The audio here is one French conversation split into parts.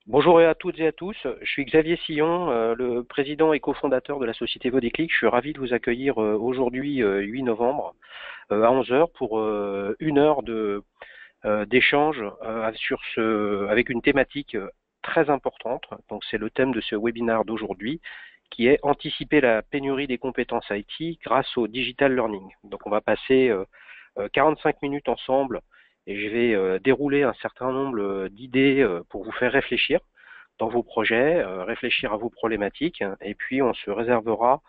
Bonjour à toutes et à tous, je suis Xavier Sillon, le président et cofondateur de la société Vodéclic. Je suis ravi de vous accueillir aujourd'hui, 8 novembre, à 11 heures pour une heure d'échange avec une thématique très importante. Donc c'est le thème de ce webinaire d'aujourd'hui qui est anticiper la pénurie des compétences IT grâce au digital learning. Donc on va passer 45 minutes ensemble et je vais dérouler un certain nombre d'idées pour vous faire réfléchir dans vos projets, réfléchir à vos problématiques, et puis on se réservera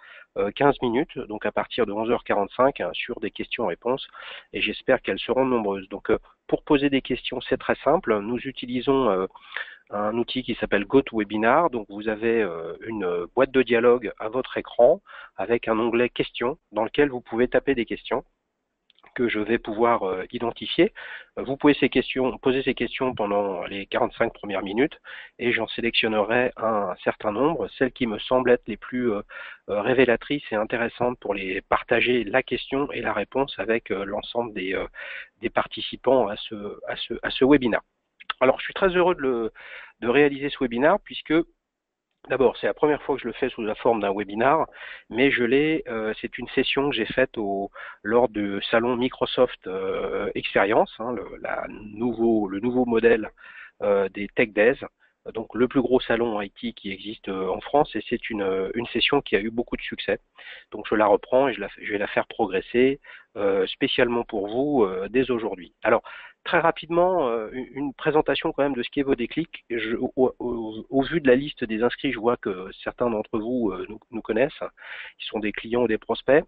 15 minutes, donc à partir de 11h45, sur des questions-réponses, et j'espère qu'elles seront nombreuses. Donc pour poser des questions, c'est très simple, nous utilisons un outil qui s'appelle GoToWebinar, donc vous avez une boîte de dialogue à votre écran, avec un onglet questions, dans lequel vous pouvez taper des questions que je vais pouvoir identifier. Vous pouvez poser ces questions pendant les 45 premières minutes et j'en sélectionnerai un certain nombre, celles qui me semblent être les plus révélatrices et intéressantes pour les partager la question et la réponse avec l'ensemble des participants à ce webinaire. Alors, je suis très heureux de réaliser ce webinaire puisque d'abord, c'est la première fois que je le fais sous la forme d'un webinar, mais c'est une session que j'ai faite lors du salon Microsoft Experience, hein, le nouveau modèle des Tech Days, donc le plus gros salon IT qui existe en France, et c'est une session qui a eu beaucoup de succès. Donc je la reprends et je vais la faire progresser spécialement pour vous dès aujourd'hui. Alors, très rapidement, une présentation quand même de ce qu'est Vodéclic. Au vu de la liste des inscrits, je vois que certains d'entre vous nous connaissent, qui sont des clients ou des prospects.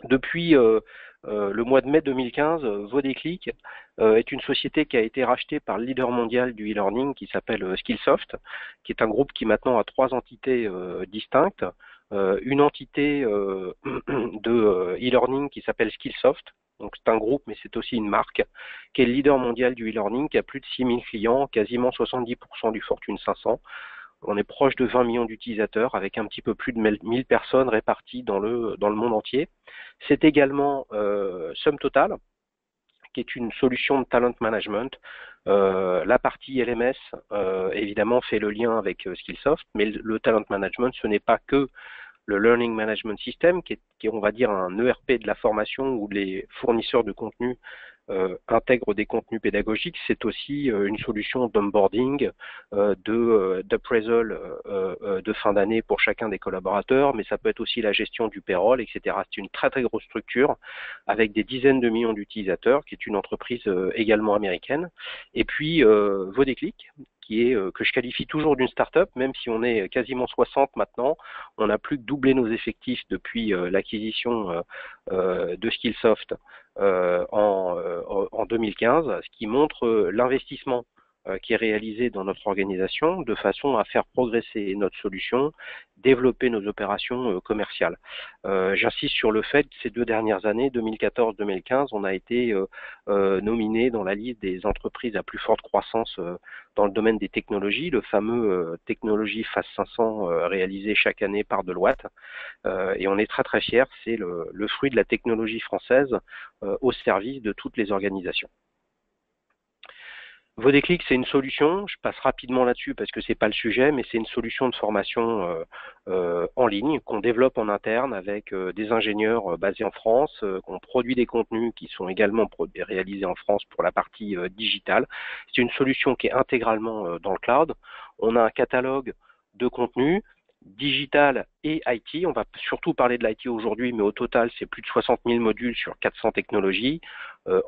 Depuis le mois de mai 2015, Vodéclic est une société qui a été rachetée par le leader mondial du e-learning qui s'appelle Skillsoft, qui est un groupe qui maintenant a trois entités distinctes. Une entité de e-learning qui s'appelle Skillsoft, donc c'est un groupe mais c'est aussi une marque, qui est le leader mondial du e-learning, qui a plus de 6000 clients, quasiment 70% du Fortune 500. On est proche de 20 millions d'utilisateurs avec un petit peu plus de 1000 personnes réparties dans le monde entier. C'est également SumTotal, qui est une solution de talent management. La partie LMS, évidemment, fait le lien avec Skillsoft, mais le talent management, ce n'est pas que le Learning Management System, qui est, on va dire, un ERP de la formation où les fournisseurs de contenu intègrent des contenus pédagogiques. C'est aussi une solution d'onboarding, d'appraisal de fin d'année pour chacun des collaborateurs, mais ça peut être aussi la gestion du payroll, etc. C'est une très très grosse structure avec des dizaines de millions d'utilisateurs, qui est une entreprise également américaine. Et puis Vodéclic, que je qualifie toujours d'une start-up, même si on est quasiment 60 maintenant. On a plus que doublé nos effectifs depuis l'acquisition de Skillsoft en 2015, ce qui montre l'investissement qui est réalisé dans notre organisation de façon à faire progresser notre solution, développer nos opérations commerciales. J'insiste sur le fait que ces 2 dernières années, 2014-2015, on a été nominé dans la liste des entreprises à plus forte croissance dans le domaine des technologies, le fameux Technology Fast 500 réalisé chaque année par Deloitte. Et on est très très fiers, c'est le fruit de la technologie française au service de toutes les organisations. Vodéclic, c'est une solution, je passe rapidement là-dessus parce que c'est pas le sujet, mais c'est une solution de formation en ligne qu'on développe en interne avec des ingénieurs basés en France, qu'on produit des contenus qui sont également réalisés en France pour la partie digitale. C'est une solution qui est intégralement dans le cloud. On a un catalogue de contenus digital et IT. On va surtout parler de l'IT aujourd'hui, mais au total, c'est plus de 60 000 modules sur 400 technologies,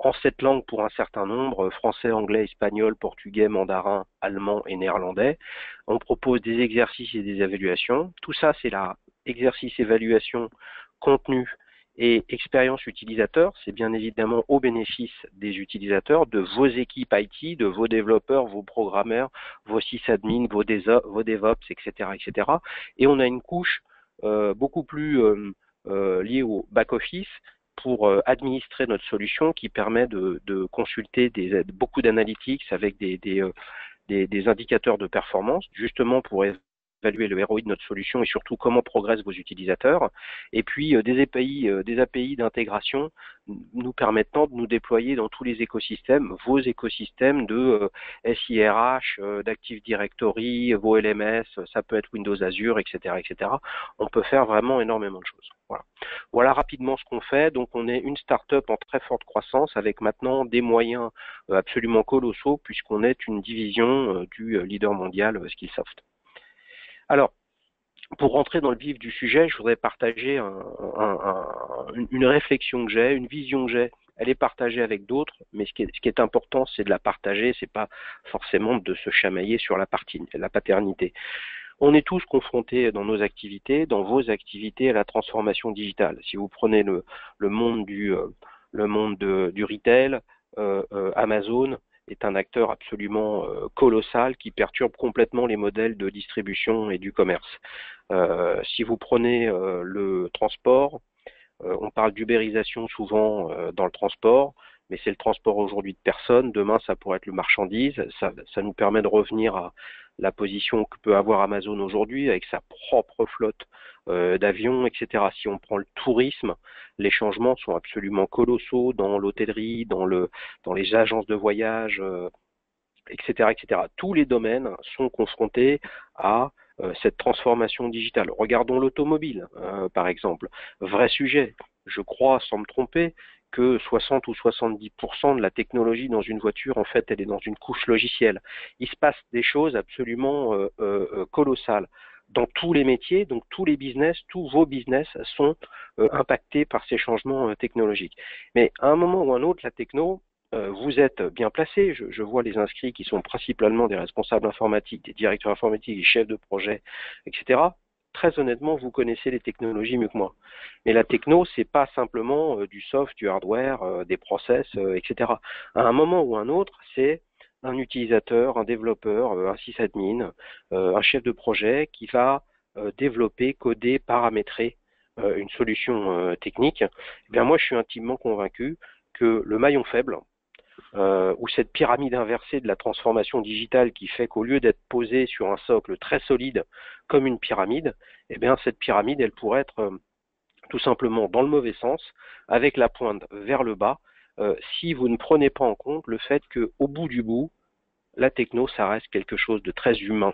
en 7 langues pour un certain nombre, français, anglais, espagnol, portugais, mandarin, allemand et néerlandais. On propose des exercices et des évaluations. Tout ça, c'est la exercice, évaluation, contenu et expérience utilisateur. C'est bien évidemment au bénéfice des utilisateurs, de vos équipes IT, de vos développeurs, vos programmeurs, vos sysadmins, vos DevOps, etc., etc. Et on a une couche beaucoup plus liée au back-office pour administrer notre solution qui permet de consulter beaucoup d'analytics avec des indicateurs de performance, justement pour évaluer le ROI de notre solution et surtout comment progressent vos utilisateurs. Et puis des API d'intégration nous permettant de nous déployer dans tous les écosystèmes, vos écosystèmes de SIRH, d'Active Directory, vos LMS, ça peut être Windows Azure, etc., etc. On peut faire vraiment énormément de choses. Voilà. Voilà rapidement ce qu'on fait. Donc on est une start-up en très forte croissance avec maintenant des moyens absolument colossaux puisqu'on est une division du leader mondial Skillsoft. Alors, pour rentrer dans le vif du sujet, je voudrais partager une réflexion que j'ai, une vision que j'ai. Elle est partagée avec d'autres, mais ce qui est important, c'est de la partager, c'est pas forcément de se chamailler sur la paternité. On est tous confrontés dans nos activités, dans vos activités, à la transformation digitale. Si vous prenez le monde du retail, Amazon est un acteur absolument colossal qui perturbe complètement les modèles de distribution et du commerce. Si vous prenez le transport, on parle d'ubérisation souvent dans le transport, mais c'est le transport aujourd'hui de personnes. Demain, ça pourrait être le marchandise. Ça nous permet de revenir à la position que peut avoir Amazon aujourd'hui avec sa propre flotte d'avions, etc. Si on prend le tourisme, les changements sont absolument colossaux dans l'hôtellerie, dans les agences de voyage, etc., etc. Tous les domaines sont confrontés à cette transformation digitale. Regardons l'automobile, par exemple. Vrai sujet. Je crois, sans me tromper, que 60 ou 70% de la technologie dans une voiture, en fait, elle est dans une couche logicielle. Il se passe des choses absolument colossales dans tous les métiers, donc tous les business, tous vos business sont impactés par ces changements technologiques. Mais à un moment ou à un autre, la techno, vous êtes bien placé. Je vois les inscrits qui sont principalement des responsables informatiques, des directeurs informatiques, des chefs de projet, etc. Très honnêtement, vous connaissez les technologies mieux que moi. Mais la techno, c'est pas simplement du soft, du hardware, des process, etc. À un moment ou un autre, c'est un utilisateur, un développeur, un sysadmin, un chef de projet qui va développer, coder, paramétrer une solution technique. Eh bien, moi, je suis intimement convaincu que le maillon faible, ou cette pyramide inversée de la transformation digitale qui fait qu'au lieu d'être posée sur un socle très solide comme une pyramide, eh bien cette pyramide, elle pourrait être tout simplement dans le mauvais sens, avec la pointe vers le bas, si vous ne prenez pas en compte le fait qu'au bout du bout, la techno, ça reste quelque chose de très humain.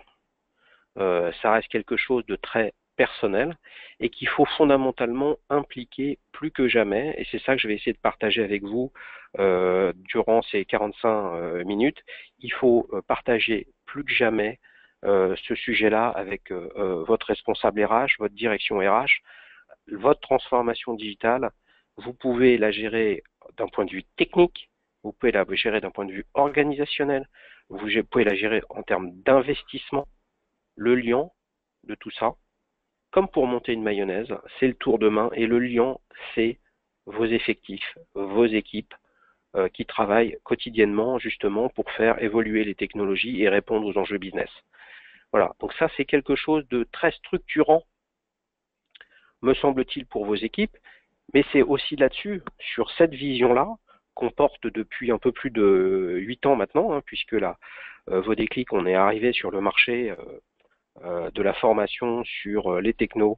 Ça reste quelque chose de très personnel et qu'il faut fondamentalement impliquer plus que jamais, et c'est ça que je vais essayer de partager avec vous durant ces 45 minutes. Il faut partager plus que jamais ce sujet-là avec votre responsable RH, votre direction RH, votre transformation digitale. Vous pouvez la gérer d'un point de vue technique, vous pouvez la gérer d'un point de vue organisationnel, vous pouvez la gérer en termes d'investissement. Le liant de tout ça, comme pour monter une mayonnaise, c'est le tour de main et le liant, c'est vos effectifs, vos équipes qui travaillent quotidiennement justement pour faire évoluer les technologies et répondre aux enjeux business. Voilà, donc ça c'est quelque chose de très structurant, me semble-t-il, pour vos équipes, mais c'est aussi là-dessus, sur cette vision-là, qu'on porte depuis un peu plus de 8 ans maintenant, hein, puisque là, Vodéclic, on est arrivé sur le marché de la formation sur les technos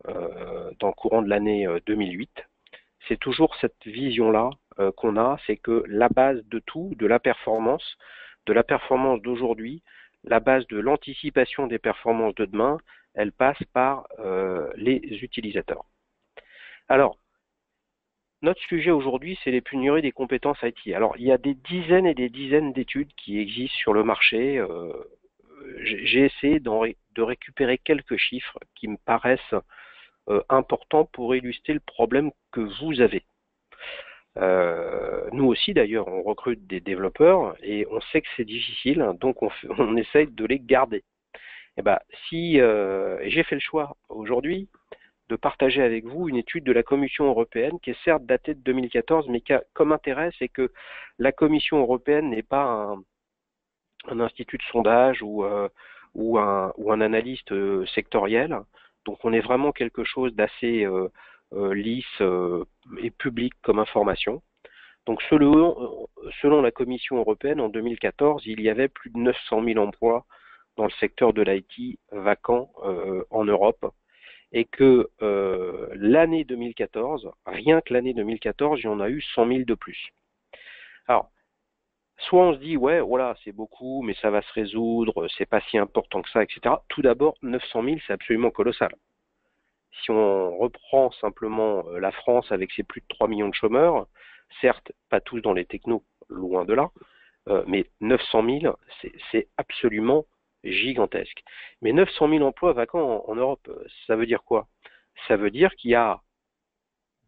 dans le courant de l'année 2008. C'est toujours cette vision-là qu'on a, c'est que la base de tout, de la performance d'aujourd'hui, la base de l'anticipation des performances de demain, elle passe par les utilisateurs. Alors, notre sujet aujourd'hui, c'est les pénuries des compétences IT. Alors, il y a des dizaines et des dizaines d'études qui existent sur le marché. J'ai essayé de récupérer quelques chiffres qui me paraissent importants pour illustrer le problème que vous avez. Nous aussi d'ailleurs, on recrute des développeurs et on sait que c'est difficile, donc on essaye de les garder. Et ben, j'ai fait le choix aujourd'hui de partager avec vous une étude de la Commission européenne qui est certes datée de 2014, mais qui a comme intérêt, c'est que la Commission européenne n'est pas un institut de sondage ou un analyste sectoriel. Donc on est vraiment quelque chose d'assez lisse et public comme information. Donc selon la Commission européenne, en 2014, il y avait plus de 900 000 emplois dans le secteur de l'IT vacants en Europe et que l'année 2014, rien que l'année 2014, il y en a eu 100 000 de plus. Alors, soit on se dit, ouais, voilà, c'est beaucoup, mais ça va se résoudre, c'est pas si important que ça, etc. Tout d'abord, 900 000, c'est absolument colossal. Si on reprend simplement la France avec ses plus de 3 millions de chômeurs, certes, pas tous dans les technos, loin de là, mais 900 000, c'est absolument gigantesque. Mais 900 000 emplois vacants en Europe, ça veut dire quoi? Ça veut dire qu'il y a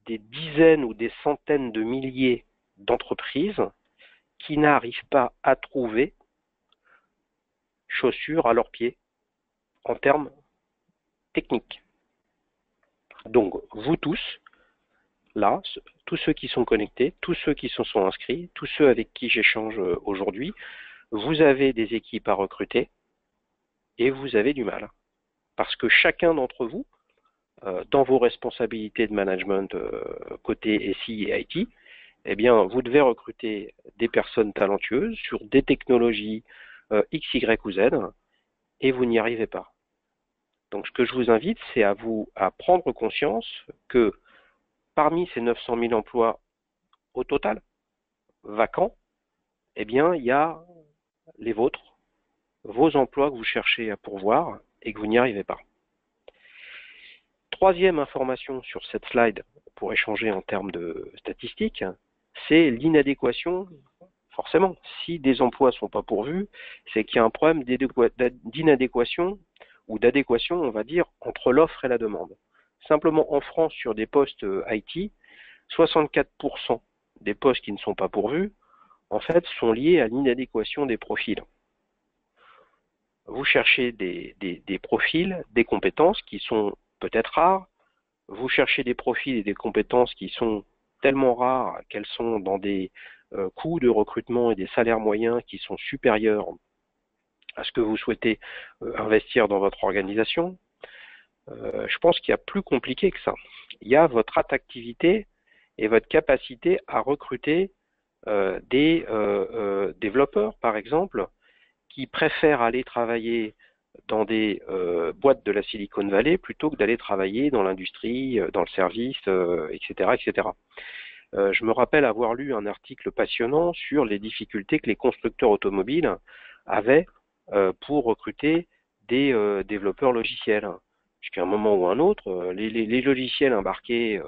des dizaines ou des centaines de milliers d'entreprises qui n'arrivent pas à trouver chaussures à leurs pieds en termes techniques. Donc, vous tous, là, tous ceux qui sont connectés, tous ceux qui se sont inscrits, tous ceux avec qui j'échange aujourd'hui, vous avez des équipes à recruter et vous avez du mal. Parce que chacun d'entre vous, dans vos responsabilités de management côté SI et IT, eh bien, vous devez recruter des personnes talentueuses sur des technologies X, Y ou Z et vous n'y arrivez pas. Donc, ce que je vous invite, c'est à prendre conscience que parmi ces 900 000 emplois au total, vacants, eh bien, il y a les vôtres, vos emplois que vous cherchez à pourvoir et que vous n'y arrivez pas. Troisième information sur cette slide pour échanger en termes de statistiques, c'est l'inadéquation. Forcément, si des emplois ne sont pas pourvus, c'est qu'il y a un problème d'inadéquation ou d'adéquation, on va dire, entre l'offre et la demande. Simplement en France, sur des postes IT, 64% des postes qui ne sont pas pourvus, en fait, sont liés à l'inadéquation des profils. Vous cherchez des profils, des compétences qui sont peut-être rares, vous cherchez des profils et des compétences qui sont tellement rares qu'elles sont dans des coûts de recrutement et des salaires moyens qui sont supérieurs à ce que vous souhaitez investir dans votre organisation. Je pense qu'il y a plus compliqué que ça. Il y a votre attractivité et votre capacité à recruter des développeurs, par exemple, qui préfèrent aller travailler dans des boîtes de la Silicon Valley plutôt que d'aller travailler dans l'industrie, dans le service, etc., etc. Je me rappelle avoir lu un article passionnant sur les difficultés que les constructeurs automobiles avaient pour recruter des développeurs logiciels. Puisqu'à un moment ou un autre, les logiciels embarqués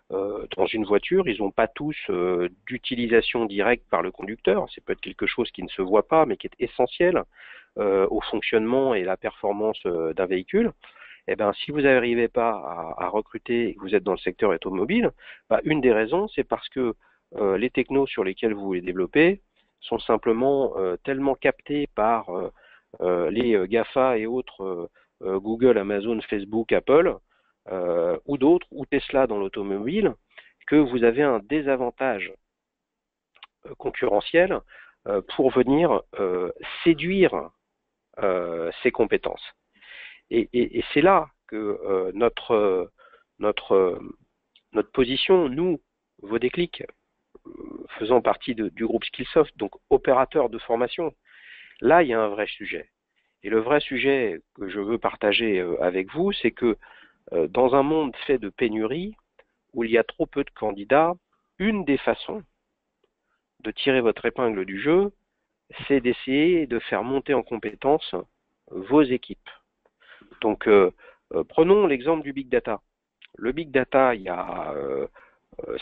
dans une voiture, ils n'ont pas tous d'utilisation directe par le conducteur. C'est peut-être quelque chose qui ne se voit pas, mais qui est essentiel au fonctionnement et la performance d'un véhicule. Eh ben, si vous n'arrivez pas à recruter et que vous êtes dans le secteur automobile, bah, une des raisons, c'est parce que les technos sur lesquels vous les développez sont simplement tellement captés par les GAFA et autres, Google, Amazon, Facebook, Apple, ou d'autres, ou Tesla dans l'automobile, que vous avez un désavantage concurrentiel pour venir séduire ces compétences. Et c'est là que notre position, nous, vos déclics, faisant partie du groupe Skillsoft, donc opérateur de formation, là, il y a un vrai sujet. Et le vrai sujet que je veux partager avec vous, c'est que dans un monde fait de pénurie, où il y a trop peu de candidats, une des façons de tirer votre épingle du jeu, c'est d'essayer de faire monter en compétence vos équipes. Donc, prenons l'exemple du Big Data. Le Big Data, il y a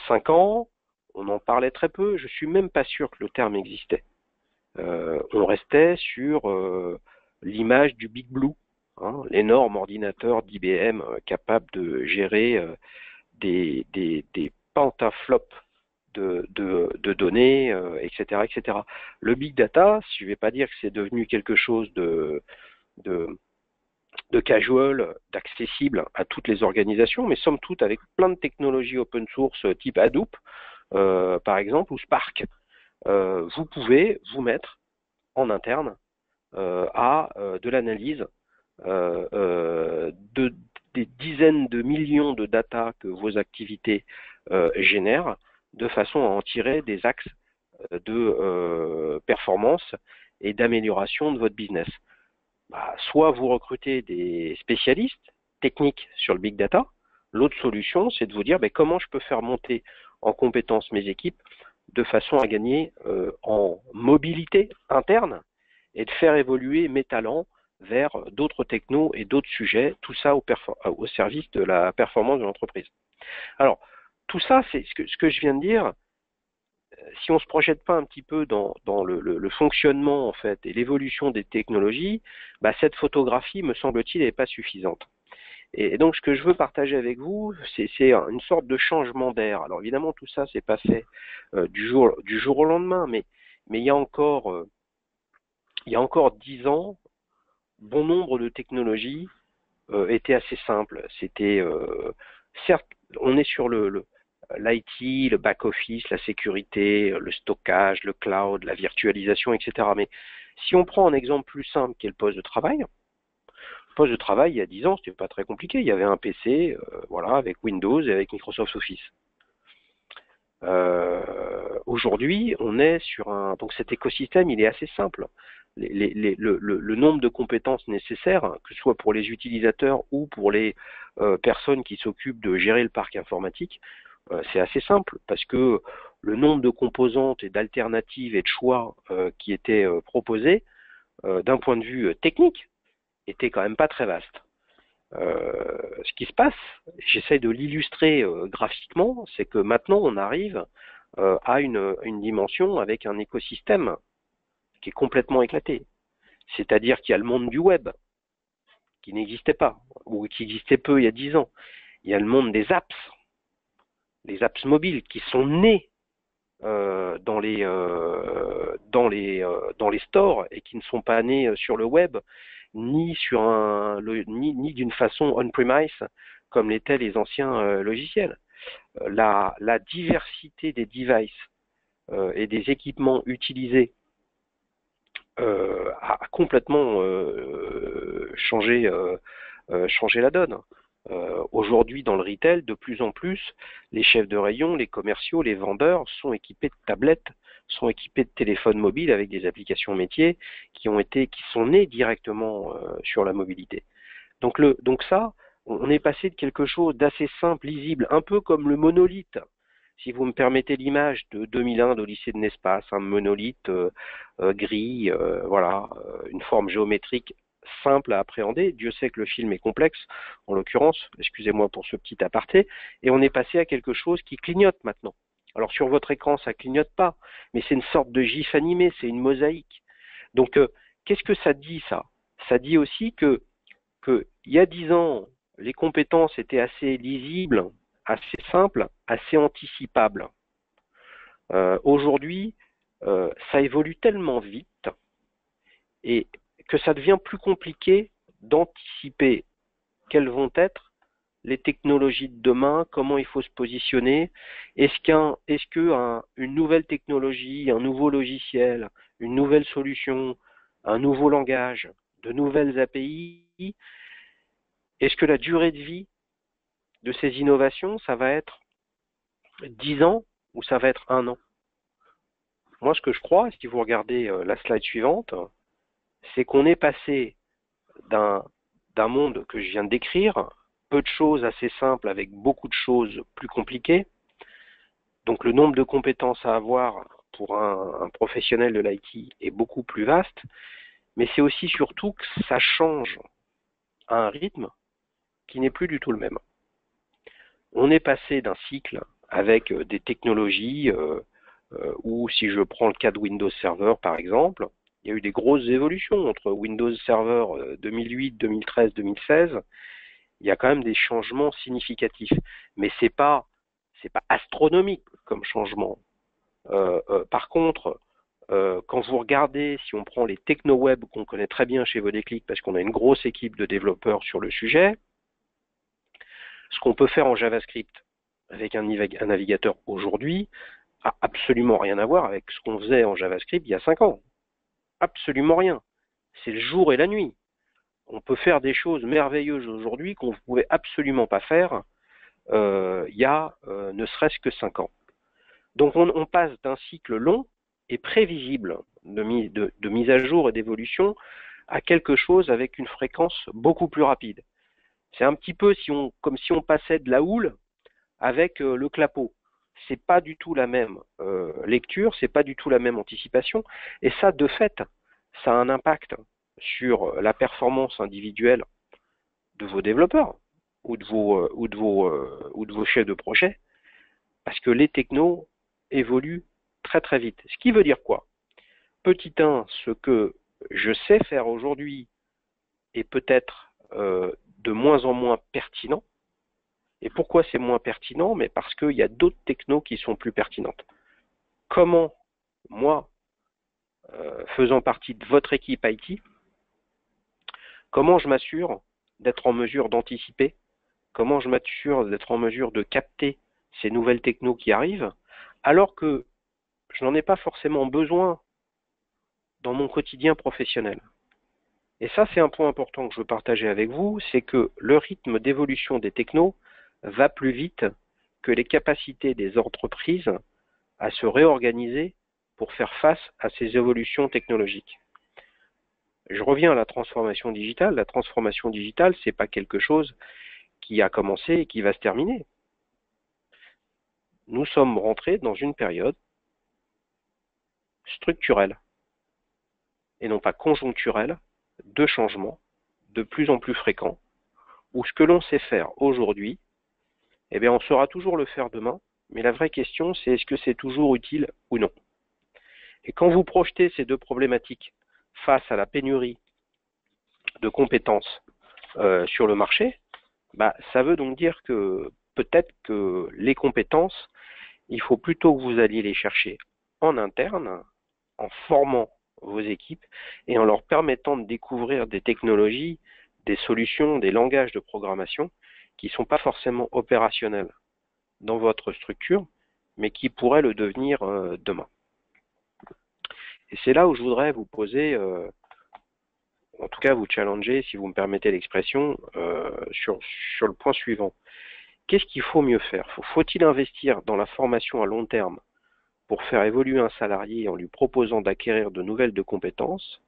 5 ans, on en parlait très peu, je ne suis même pas sûr que le terme existait. On restait sur l'image du Big Blue, hein, l'énorme ordinateur d'IBM capable de gérer des pentaflops de données, etc., etc. Le Big Data, je ne vais pas dire que c'est devenu quelque chose de casual, d'accessible à toutes les organisations, mais somme toute avec plein de technologies open source type Hadoop, par exemple, ou Spark, vous pouvez vous mettre en interne à de l'analyse des dizaines de millions de data que vos activités génèrent, de façon à en tirer des axes de performance et d'amélioration de votre business. soit vous recrutez des spécialistes techniques sur le big data. L'autre solution, c'est de vous dire comment je peux faire monter en compétence mes équipes de façon à gagner en mobilité interne et de faire évoluer mes talents vers d'autres technos et d'autres sujets, tout ça au service de la performance de l'entreprise. Alors, tout ça, c'est ce que je viens de dire. Si on ne se projette pas un petit peu dans le fonctionnement en fait et l'évolution des technologies, cette photographie, me semble-t-il, n'est pas suffisante. Et donc, ce que je veux partager avec vous, c'est une sorte de changement d'air. Alors, évidemment, tout ça, c'est pas fait du jour au lendemain, mais il y a encore 10 ans, bon nombre de technologies étaient assez simples. C'était certes, on est sur l'IT, le back-office, la sécurité, le stockage, le cloud, la virtualisation, etc. Mais si on prend un exemple plus simple qui est le poste de travail, il y a 10 ans, c'était pas très compliqué. Il y avait un PC, voilà, avec Windows et avec Microsoft Office. Aujourd'hui, on est sur donc cet écosystème, il est assez simple. Le nombre de compétences nécessaires, que ce soit pour les utilisateurs ou pour les personnes qui s'occupent de gérer le parc informatique, c'est assez simple parce que le nombre de composantes et d'alternatives et de choix qui étaient proposés d'un point de vue technique était quand même pas très vaste. Ce qui se passe, j'essaie de l'illustrer graphiquement, c'est que maintenant on arrive à une dimension avec un écosystème qui est complètement éclaté. C'est-à-dire qu'il y a le monde du web, qui n'existait pas, ou qui existait peu il y a 10 ans. Il y a le monde des apps, les apps mobiles qui sont nées dans les stores et qui ne sont pas nés sur le web, ni d'une façon on-premise comme l'étaient les anciens logiciels. La diversité des devices et des équipements utilisés a complètement changé la donne. Aujourd'hui, dans le retail, de plus en plus, les chefs de rayon, les commerciaux, les vendeurs sont équipés de tablettes, sont équipés de téléphones mobiles avec des applications métiers qui sont nées directement sur la mobilité. Donc ça, on est passé de quelque chose d'assez simple, lisible, un peu comme le monolithe. Si vous me permettez l'image de 2001 au lycée de Nespas, un monolithe gris, voilà, une forme géométrique simple à appréhender. Dieu sait que le film est complexe, en l'occurrence, excusez-moi pour ce petit aparté, et on est passé à quelque chose qui clignote maintenant. Alors sur votre écran, ça clignote pas, mais c'est une sorte de gif animé, c'est une mosaïque. Donc qu'est-ce que ça dit ça? Ça dit aussi que il y a 10 ans, les compétences étaient assez lisibles, assez simples, assez anticipables. Aujourd'hui, ça évolue tellement vite et que ça devient plus compliqué d'anticiper quelles vont être les technologies de demain, comment il faut se positionner. Est-ce qu'une nouvelle technologie, un nouveau logiciel, une nouvelle solution, un nouveau langage, de nouvelles API, est-ce que la durée de vie de ces innovations, ça va être 10 ans ou ça va être 1 an? Moi, ce que je crois, si vous regardez la slide suivante, c'est qu'on est passé d'un monde que je viens de décrire, peu de choses assez simples avec beaucoup de choses plus compliquées. Donc le nombre de compétences à avoir pour un professionnel de l'IT est beaucoup plus vaste, mais c'est aussi surtout que ça change à un rythme qui n'est plus du tout le même. On est passé d'un cycle avec des technologies où, si je prends le cas de Windows Server par exemple, il y a eu des grosses évolutions entre Windows Server 2008, 2013, 2016. Il y a quand même des changements significatifs, mais c'est pas astronomique comme changement. Par contre, quand vous regardez, si on prend les techno-web qu'on connaît très bien chez Vodéclic, parce qu'on a une grosse équipe de développeurs sur le sujet, ce qu'on peut faire en JavaScript avec un navigateur aujourd'hui a absolument rien à voir avec ce qu'on faisait en JavaScript il y a 5 ans. Absolument rien. C'est le jour et la nuit. On peut faire des choses merveilleuses aujourd'hui qu'on ne pouvait absolument pas faire il y a ne serait-ce que 5 ans. Donc on passe d'un cycle long et prévisible de mise à jour et d'évolution à quelque chose avec une fréquence beaucoup plus rapide. C'est un petit peu comme si on passait de la houle avec le clapot. C'est pas du tout la même lecture, c'est pas du tout la même anticipation, et ça, de fait, ça a un impact sur la performance individuelle de vos développeurs ou de vos chefs de projet, parce que les technos évoluent très très vite. Ce qui veut dire quoi? Petit 1, ce que je sais faire aujourd'hui est peut-être de moins en moins pertinent. Et pourquoi c'est moins pertinent? Mais parce qu'il y a d'autres technos qui sont plus pertinentes. Comment, moi, faisant partie de votre équipe IT, comment je m'assure d'être en mesure d'anticiper? Comment je m'assure d'être en mesure de capter ces nouvelles technos qui arrivent, alors que je n'en ai pas forcément besoin dans mon quotidien professionnel? Et ça, c'est un point important que je veux partager avec vous, c'est que le rythme d'évolution des technos va plus vite que les capacités des entreprises à se réorganiser pour faire face à ces évolutions technologiques. Je reviens à la transformation digitale. La transformation digitale, ce n'est pas quelque chose qui a commencé et qui va se terminer. Nous sommes rentrés dans une période structurelle et non pas conjoncturelle de changements de plus en plus fréquents, où ce que l'on sait faire aujourd'hui, eh bien, on saura toujours le faire demain, mais la vraie question, c'est est-ce que c'est toujours utile ou non? Et quand vous projetez ces deux problématiques face à la pénurie de compétences sur le marché, ça veut donc dire que peut-être que les compétences, il faut plutôt que vous alliez les chercher en interne, en formant vos équipes et en leur permettant de découvrir des technologies, des solutions, des langages de programmation qui ne sont pas forcément opérationnels dans votre structure, mais qui pourraient le devenir demain. Et c'est là où je voudrais vous poser, en tout cas vous challenger, si vous me permettez l'expression, sur le point suivant. Qu'est-ce qu'il faut mieux faire? Faut-il investir dans la formation à long terme pour faire évoluer un salarié en lui proposant d'acquérir de nouvelles compétences,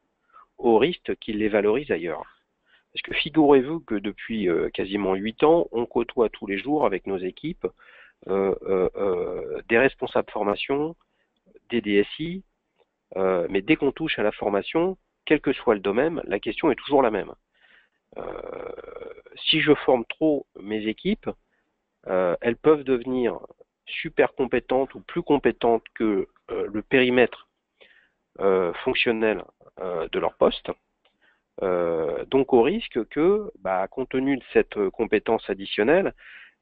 au risque qu'il les valorise ailleurs? Parce que figurez-vous que depuis quasiment 8 ans, on côtoie tous les jours avec nos équipes des responsables formation, des DSI, mais dès qu'on touche à la formation, quel que soit le domaine, la question est toujours la même. Si je forme trop mes équipes, elles peuvent devenir super compétentes ou plus compétentes que le périmètre fonctionnel de leur poste. Donc au risque que, compte tenu de cette compétence additionnelle,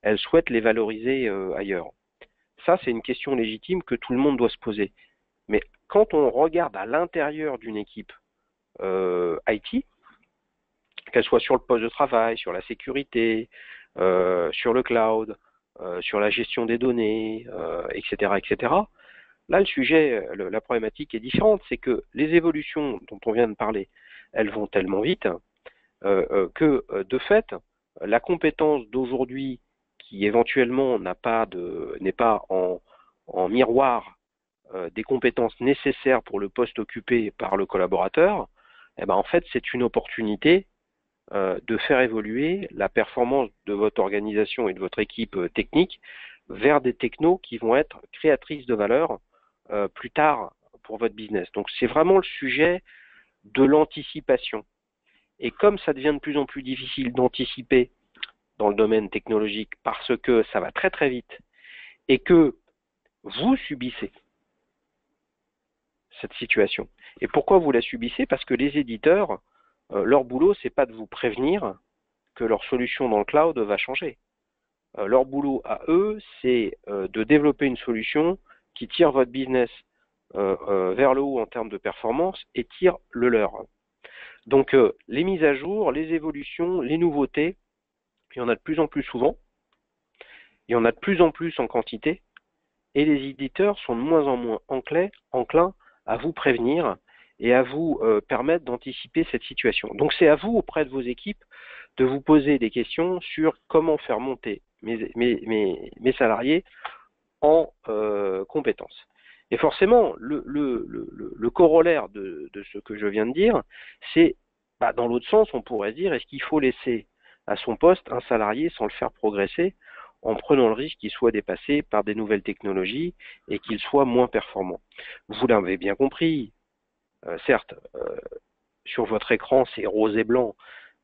elles souhaitent les valoriser ailleurs. Ça, c'est une question légitime que tout le monde doit se poser. Mais quand on regarde à l'intérieur d'une équipe IT, qu'elle soit sur le poste de travail, sur la sécurité, sur le cloud, sur la gestion des données, etc., etc., là, le sujet, la problématique est différente. C'est que les évolutions dont on vient de parler, elles vont tellement vite que, de fait, la compétence d'aujourd'hui qui éventuellement n'est pas en miroir des compétences nécessaires pour le poste occupé par le collaborateur, en fait, c'est une opportunité de faire évoluer la performance de votre organisation et de votre équipe technique vers des technos qui vont être créatrices de valeur plus tard pour votre business. Donc c'est vraiment le sujet de l'anticipation. Et comme ça devient de plus en plus difficile d'anticiper dans le domaine technologique parce que ça va très très vite et que vous subissez cette situation. Et pourquoi vous la subissez? Parce que les éditeurs, leur boulot, c'est pas de vous prévenir que leur solution dans le cloud va changer. Leur boulot à eux, c'est de développer une solution qui tire votre business vers le haut en termes de performance et tire le leur. Donc les mises à jour, les évolutions, les nouveautés, il y en a de plus en plus souvent, il y en a de plus en plus en quantité, et les éditeurs sont de moins en moins enclins à vous prévenir et à vous permettre d'anticiper cette situation. Donc c'est à vous, auprès de vos équipes, de vous poser des questions sur comment faire monter mes salariés en compétences. Et forcément, le corollaire de ce que je viens de dire, c'est Bah, dans l'autre sens, on pourrait dire, est-ce qu'il faut laisser à son poste un salarié sans le faire progresser en prenant le risque qu'il soit dépassé par des nouvelles technologies et qu'il soit moins performant? Vous l'avez bien compris, certes, sur votre écran, c'est rose et blanc,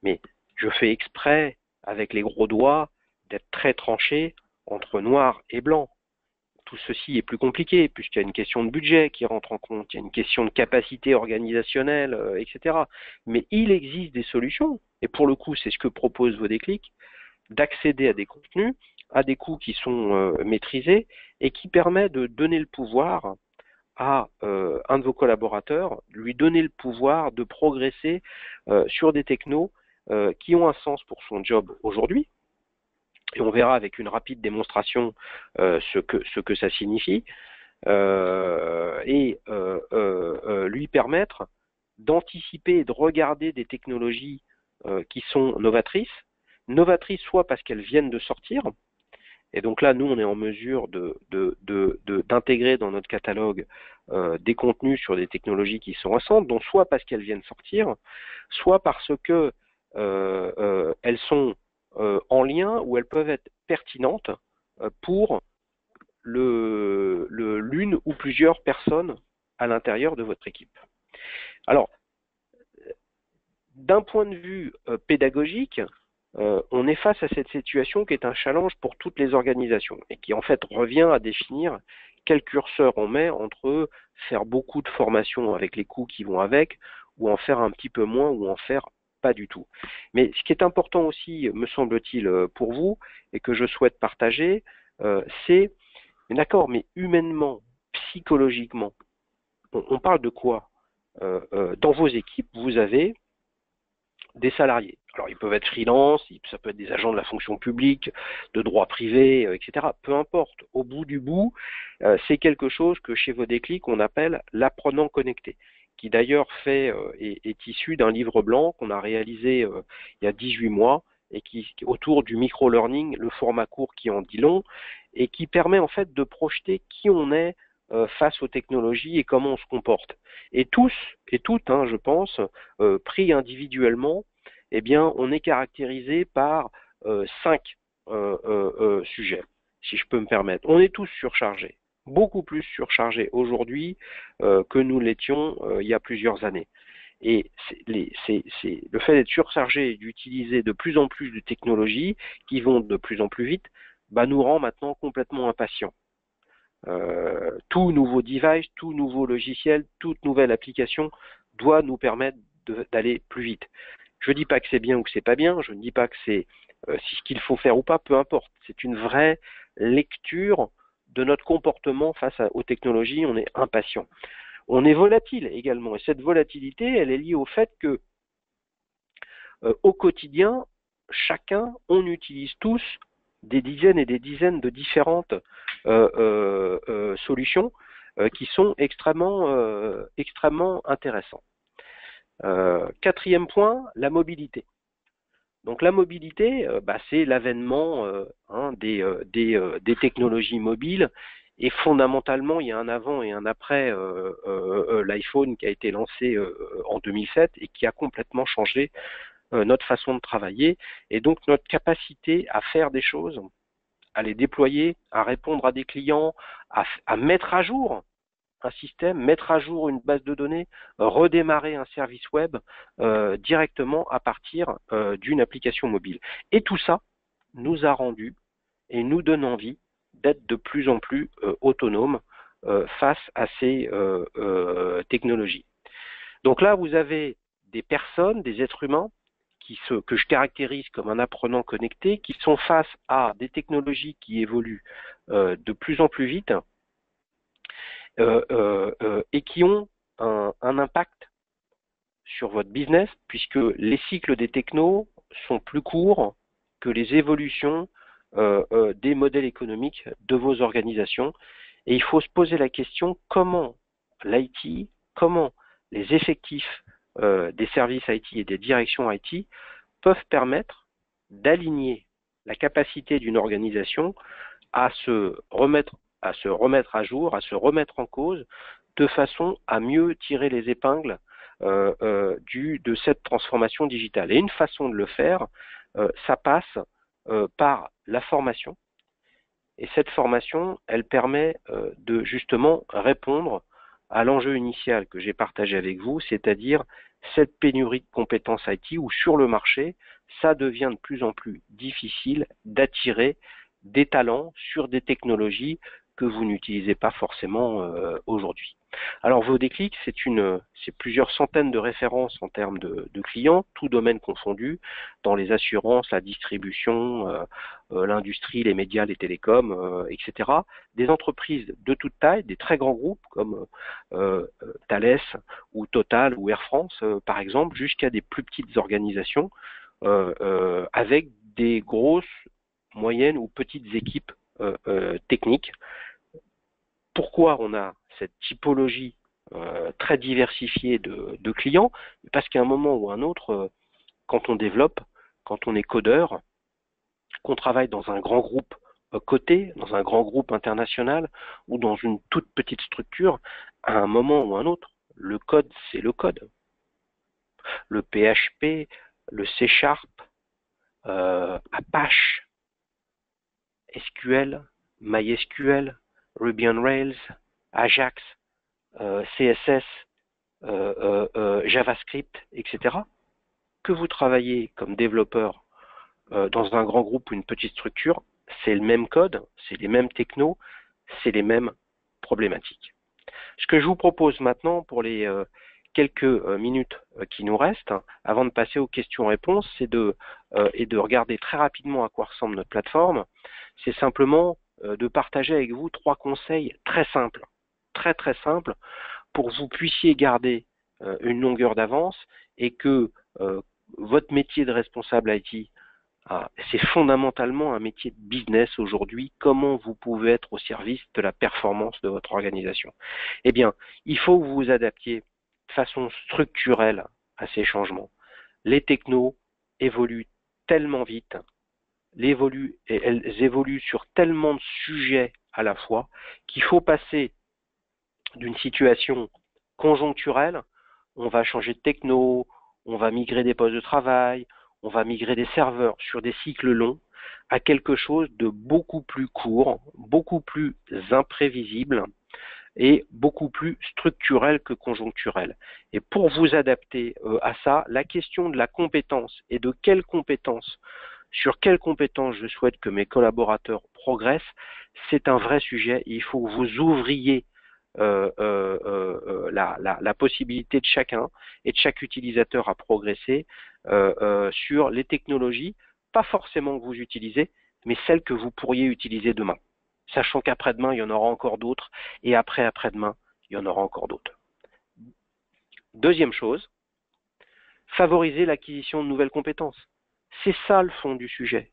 mais je fais exprès, avec les gros doigts, d'être très tranché entre noir et blanc. Tout ceci est plus compliqué, puisqu'il y a une question de budget qui rentre en compte, il y a une question de capacité organisationnelle, etc. Mais il existe des solutions, et pour le coup, c'est ce que propose Vodéclic, d'accéder à des contenus, à des coûts qui sont maîtrisés, et qui permet de donner le pouvoir à un de vos collaborateurs, lui donner le pouvoir de progresser sur des technos qui ont un sens pour son job aujourd'hui, et on verra avec une rapide démonstration ce que ça signifie, lui permettre d'anticiper et de regarder des technologies qui sont novatrices soit parce qu'elles viennent de sortir, et donc là, nous, on est en mesure d'intégrer dans notre catalogue des contenus sur des technologies qui sont récentes, donc soit parce qu'elles viennent sortir, soit parce que elles sont en lien ou elles peuvent être pertinentes pour l'une ou plusieurs personnes à l'intérieur de votre équipe. Alors, d'un point de vue pédagogique, on est face à cette situation qui est un challenge pour toutes les organisations et qui en fait revient à définir quel curseur on met entre faire beaucoup de formations avec les coûts qui vont avec, ou en faire un petit peu moins, ou en faire pas du tout. Mais ce qui est important aussi, me semble-t-il, pour vous, et que je souhaite partager, c'est, d'accord, mais humainement, psychologiquement, on parle de quoi? Dans vos équipes, vous avez des salariés. Alors, ils peuvent être freelance, ça peut être des agents de la fonction publique, de droit privé, etc. Peu importe. Au bout du bout, c'est quelque chose que chez Vodéclic, on appelle l'apprenant connecté, qui d'ailleurs est issu d'un livre blanc qu'on a réalisé il y a 18 mois, et qui autour du micro-learning, le format court qui en dit long, et qui permet en fait de projeter qui on est face aux technologies et comment on se comporte. Et tous et toutes, hein, je pense, pris individuellement, eh bien, on est caractérisé par 5 sujets, si je peux me permettre. On est tous surchargés, beaucoup plus surchargés aujourd'hui que nous l'étions il y a plusieurs années. Et le fait d'être surchargé et d'utiliser de plus en plus de technologies qui vont de plus en plus vite, bah, nous rend maintenant complètement impatients. Tout nouveau device, tout nouveau logiciel, toute nouvelle application doit nous permettre d'aller plus vite. Je ne dis pas que c'est bien ou que c'est pas bien, je ne dis pas que c'est ce qu'il faut faire ou pas, peu importe. C'est une vraie lecture de notre comportement face aux technologies, on est impatient. On est volatile également, et cette volatilité, elle est liée au fait que au quotidien, on utilise tous des dizaines et des dizaines de différentes solutions qui sont extrêmement intéressantes. Quatrième point, la mobilité. Donc la mobilité, c'est l'avènement des technologies mobiles, et fondamentalement, il y a un avant et un après l'iPhone qui a été lancé en 2007 et qui a complètement changé notre façon de travailler, et donc notre capacité à faire des choses, à les déployer, à répondre à des clients, à mettre à jour un système, mettre à jour une base de données, redémarrer un service web directement à partir d'une application mobile. Et tout ça nous a rendu et nous donne envie d'être de plus en plus autonomes face à ces technologies. Donc là, vous avez des personnes, des êtres humains, que je caractérise comme un apprenant connecté, qui sont face à des technologies qui évoluent de plus en plus vite et qui ont un impact sur votre business, puisque les cycles des technos sont plus courts que les évolutions des modèles économiques de vos organisations. Et il faut se poser la question comment l'IT, comment les effectifs des services IT et des directions IT peuvent permettre d'aligner la capacité d'une organisation à se remettre à jour, à se remettre en cause, de façon à mieux tirer les épingles de cette transformation digitale. Et une façon de le faire, ça passe par la formation. Et cette formation, elle permet de justement répondre à l'enjeu initial que j'ai partagé avec vous, c'est-à-dire cette pénurie de compétences IT où sur le marché, ça devient de plus en plus difficile d'attirer des talents sur des technologies que vous n'utilisez pas forcément aujourd'hui. Alors Vodéclic, c'est plusieurs centaines de références en termes de clients, tout domaine confondu, dans les assurances, la distribution, l'industrie, les médias, les télécoms, etc. Des entreprises de toute taille, des très grands groupes comme Thales ou Total ou Air France, par exemple, jusqu'à des plus petites organisations avec des grosses, moyennes ou petites équipes techniques. Pourquoi on a cette typologie très diversifiée de clients? Parce qu'à un moment ou un autre, quand on développe, quand on est codeur, qu'on travaille dans un grand groupe coté, dans un grand groupe international ou dans une toute petite structure, à un moment ou un autre, le code, c'est le code. Le PHP, le C Sharp, Apache, SQL, MySQL, Ruby on Rails, Ajax, CSS, JavaScript, etc. Que vous travaillez comme développeur dans un grand groupe ou une petite structure, c'est le même code, c'est les mêmes technos, c'est les mêmes problématiques. Ce que je vous propose maintenant pour les quelques minutes qui nous restent, avant de passer aux questions-réponses, c'est de regarder très rapidement à quoi ressemble notre plateforme. C'est simplement de partager avec vous 3 conseils très simples, très très simples, pour que vous puissiez garder une longueur d'avance et que votre métier de responsable IT, c'est fondamentalement un métier de business aujourd'hui. Comment vous pouvez être au service de la performance de votre organisation? Eh bien, il faut que vous vous adaptiez de façon structurelle à ces changements. Les technos évoluent tellement vite, elles évoluent sur tellement de sujets à la fois qu'il faut passer d'une situation conjoncturelle, on va changer de techno, on va migrer des postes de travail, on va migrer des serveurs sur des cycles longs, à quelque chose de beaucoup plus court, beaucoup plus imprévisible et beaucoup plus structurel que conjoncturel. Et pour vous adapter à ça, la question de la compétence et de quelles compétences, sur quelles compétences je souhaite que mes collaborateurs progressent, c'est un vrai sujet. Il faut que vous ouvriez la possibilité de chacun et de chaque utilisateur à progresser sur les technologies, pas forcément que vous utilisez, mais celles que vous pourriez utiliser demain, sachant qu'après-demain, il y en aura encore d'autres, et après-demain, il y en aura encore d'autres. Deuxième chose, favoriser l'acquisition de nouvelles compétences. C'est ça le fond du sujet.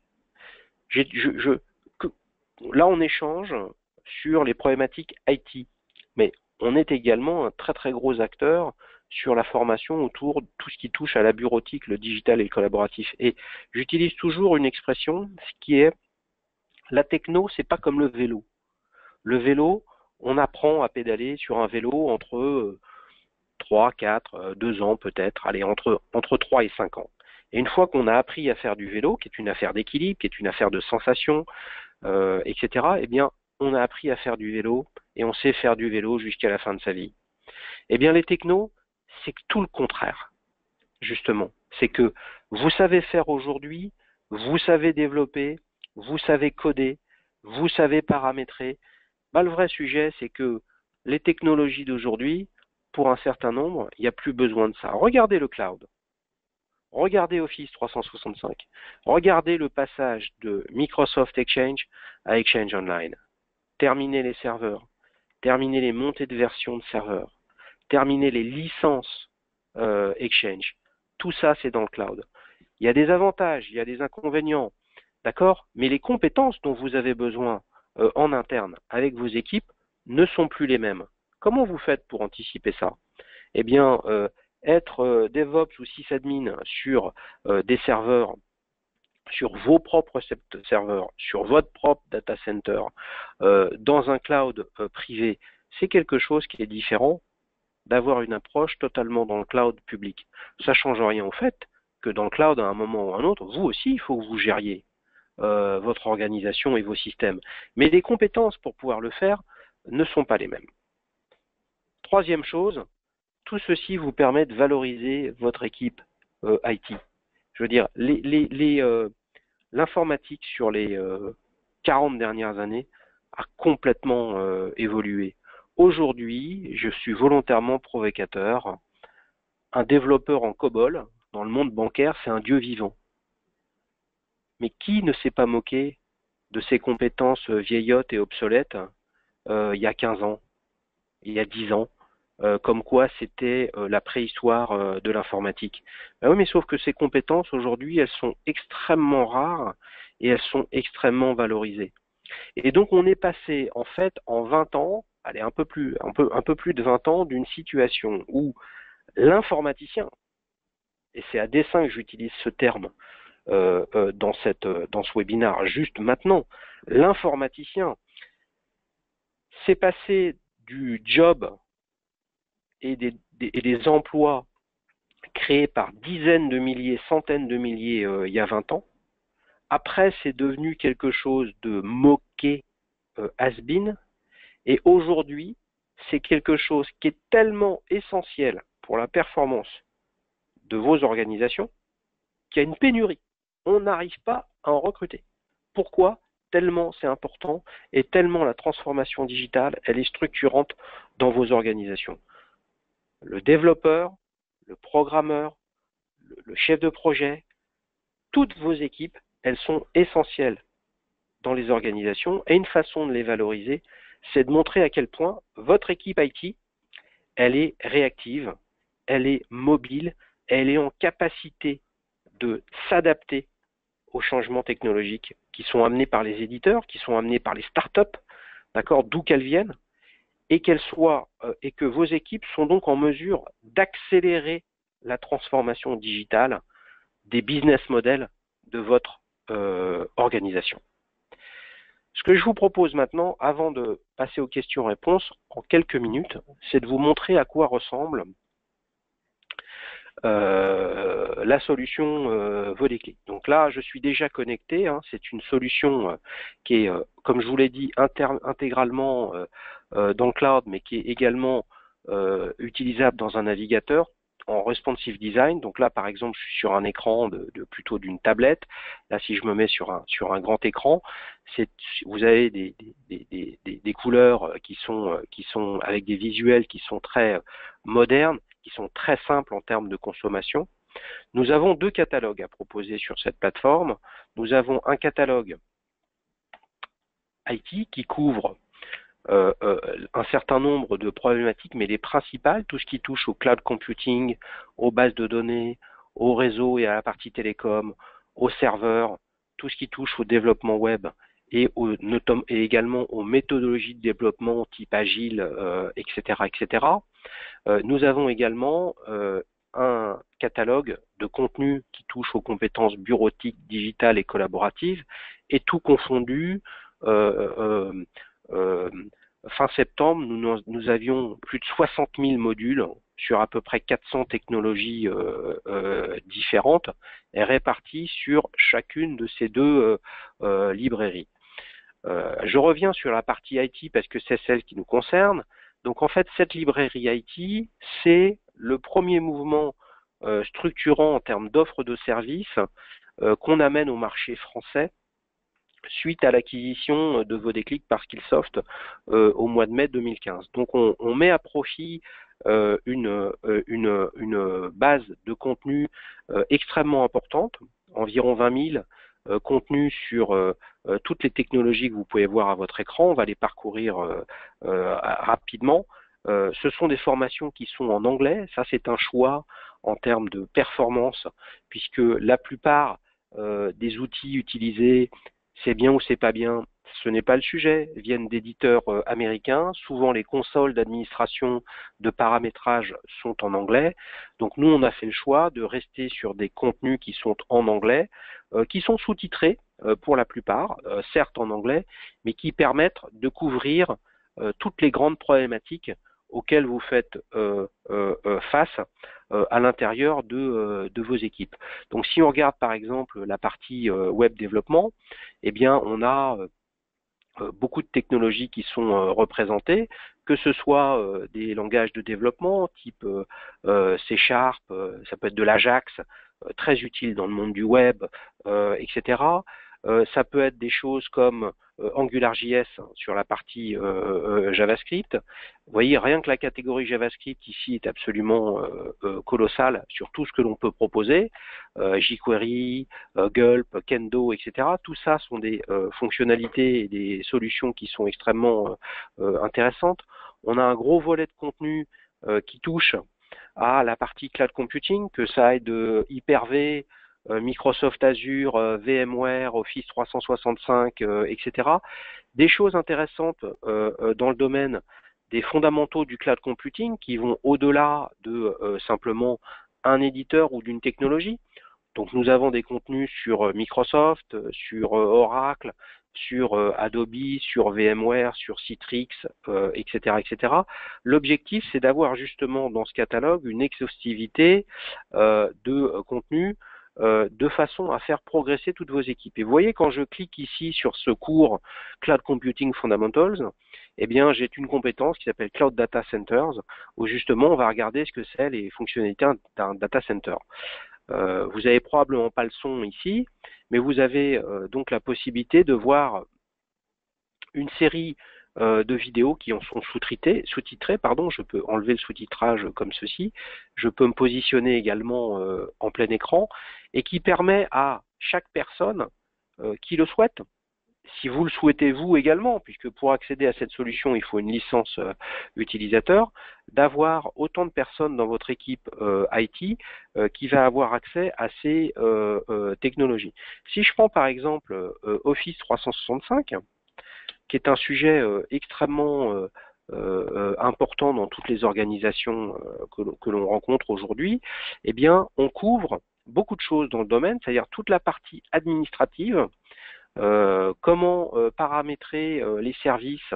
Là, on échange sur les problématiques IT, mais on est également un très très gros acteur sur la formation autour de tout ce qui touche à la bureautique, le digital et le collaboratif. Et j'utilise toujours une expression, ce qui est la techno, c'est pas comme le vélo. Le vélo, on apprend à pédaler sur un vélo entre 3, 4, 2 ans peut-être, allez, entre 3 et 5 ans. Et une fois qu'on a appris à faire du vélo, qui est une affaire d'équilibre, qui est une affaire de sensation, etc., eh bien, on a appris à faire du vélo et on sait faire du vélo jusqu'à la fin de sa vie. Eh bien, les technos, c'est tout le contraire, justement. C'est que vous savez faire aujourd'hui, vous savez développer, vous savez coder, vous savez paramétrer. Bah, le vrai sujet, c'est que les technologies d'aujourd'hui, pour un certain nombre, il n'y a plus besoin de ça. Regardez le cloud. Regardez Office 365. Regardez le passage de Microsoft Exchange à Exchange Online. Terminez les serveurs. Terminez les montées de version de serveurs. Terminez les licences Exchange. Tout ça, c'est dans le cloud. Il y a des avantages, il y a des inconvénients, d'accord? Mais les compétences dont vous avez besoin en interne avec vos équipes ne sont plus les mêmes. Comment vous faites pour anticiper ça? Eh bien, être DevOps ou sysadmin sur des serveurs, sur vos propres serveurs, sur votre propre data center, dans un cloud privé, c'est quelque chose qui est différent d'avoir une approche totalement dans le cloud public. Ça ne change rien au fait que dans le cloud, à un moment ou à un autre, vous aussi, il faut que vous gériez votre organisation et vos systèmes. Mais les compétences pour pouvoir le faire ne sont pas les mêmes. Troisième chose, tout ceci vous permet de valoriser votre équipe IT. Je veux dire, l'informatique sur les 40 dernières années a complètement évolué. Aujourd'hui, je suis volontairement provocateur. Un développeur en COBOL, dans le monde bancaire, c'est un dieu vivant. Mais qui ne s'est pas moqué de ses compétences vieillottes et obsolètes il y a 15 ans, il y a 10 ans, comme quoi c'était la préhistoire de l'informatique. Ben oui, mais sauf que ces compétences aujourd'hui, elles sont extrêmement rares et elles sont extrêmement valorisées. Et donc on est passé en fait en 20 ans, allez un peu plus de 20 ans, d'une situation où l'informaticien, et c'est à dessein que j'utilise ce terme dans ce webinaire juste maintenant, l'informaticien s'est passé du job et des emplois créés par dizaines de milliers, centaines de milliers il y a 20 ans. Après, c'est devenu quelque chose de moqué, has-been, et aujourd'hui, c'est quelque chose qui est tellement essentiel pour la performance de vos organisations qu'il y a une pénurie. On n'arrive pas à en recruter. Pourquoi? Tellement c'est important et tellement la transformation digitale, elle est structurante dans vos organisations. Le développeur, le programmeur, le chef de projet, toutes vos équipes, elles sont essentielles dans les organisations et une façon de les valoriser, c'est de montrer à quel point votre équipe IT, elle est réactive, elle est mobile, elle est en capacité de s'adapter aux changements technologiques qui sont amenés par les éditeurs, qui sont amenés par les startups, d'accord, d'où qu'elles viennent, et et que vos équipes sont donc en mesure d'accélérer la transformation digitale des business models de votre organisation. Ce que je vous propose maintenant, avant de passer aux questions-réponses, en quelques minutes, c'est de vous montrer à quoi ressemble la solution Vodéclic. Donc là, je suis déjà connecté. Hein, c'est une solution qui est, comme je vous l'ai dit, intégralement dans le cloud, mais qui est également utilisable dans un navigateur en responsive design. Donc là, par exemple, je suis sur un écran plutôt d'une tablette. Là, si je me mets sur un grand écran, vous avez des couleurs qui sont avec des visuels qui sont très modernes, qui sont très simples en termes de consommation. Nous avons deux catalogues à proposer sur cette plateforme. Nous avons un catalogue IT qui couvre un certain nombre de problématiques, mais les principales, tout ce qui touche au cloud computing, aux bases de données, au réseau et à la partie télécom, aux serveurs, tout ce qui touche au développement web et également aux méthodologies de développement type agile, etc., etc. Nous avons également un catalogue de contenu qui touche aux compétences bureautiques, digitales et collaboratives, et tout confondu. Fin septembre, nous avions plus de 60 000 modules sur à peu près 400 technologies différentes et réparties sur chacune de ces deux librairies. Je reviens sur la partie IT parce que c'est celle qui nous concerne. Donc en fait, cette librairie IT, c'est le premier mouvement structurant en termes d'offres de services qu'on amène au marché français suite à l'acquisition de Vodéclic par Skillsoft au mois de mai 2015. Donc on met à profit une base de contenu extrêmement importante, environ 20 000 contenus sur toutes les technologies que vous pouvez voir à votre écran. On va les parcourir rapidement. Ce sont des formations qui sont en anglais. Ça, c'est un choix en termes de performance, puisque la plupart des outils utilisés, c'est bien ou c'est pas bien, ce n'est pas le sujet, viennent d'éditeurs américains. Souvent, les consoles d'administration de paramétrage sont en anglais. Donc, nous, on a fait le choix de rester sur des contenus qui sont en anglais, qui sont sous-titrés pour la plupart, certes en anglais, mais qui permettent de couvrir toutes les grandes problématiques auxquels vous faites face à l'intérieur de vos équipes. Donc si on regarde par exemple la partie web développement, eh bien on a beaucoup de technologies qui sont représentées, que ce soit des langages de développement type C Sharp, ça peut être de l'Ajax, très utile dans le monde du web, etc. Ça peut être des choses comme AngularJS sur la partie JavaScript. Vous voyez, rien que la catégorie JavaScript ici est absolument colossale sur tout ce que l'on peut proposer. jQuery, Gulp, Kendo, etc. Tout ça sont des fonctionnalités et des solutions qui sont extrêmement intéressantes. On a un gros volet de contenu qui touche à la partie cloud computing, que ça aille de Hyper-V, Microsoft Azure, VMware, Office 365, etc. Des choses intéressantes dans le domaine des fondamentaux du cloud computing qui vont au-delà de simplement un éditeur ou d'une technologie. Donc nous avons des contenus sur Microsoft, sur Oracle, sur Adobe, sur VMware, sur Citrix, etc., etc. L'objectif, c'est d'avoir justement dans ce catalogue une exhaustivité de contenu de façon à faire progresser toutes vos équipes. Et vous voyez, quand je clique ici sur ce cours Cloud Computing Fundamentals, eh bien, j'ai une compétence qui s'appelle Cloud Data Centers, où justement, on va regarder ce que c'est les fonctionnalités d'un data center. Vous n'avez probablement pas le son ici, mais vous avez donc la possibilité de voir une série de vidéos qui en sont sous-titrées, pardon, je peux enlever le sous-titrage comme ceci, je peux me positionner également en plein écran, et qui permet à chaque personne qui le souhaite, si vous le souhaitez vous également, puisque pour accéder à cette solution, il faut une licence utilisateur, d'avoir autant de personnes dans votre équipe IT qui va avoir accès à ces technologies. Si je prends par exemple Office 365, qui est un sujet extrêmement important dans toutes les organisations que l'on rencontre aujourd'hui, eh bien, on couvre beaucoup de choses dans le domaine, c'est-à-dire toute la partie administrative, comment paramétrer les services,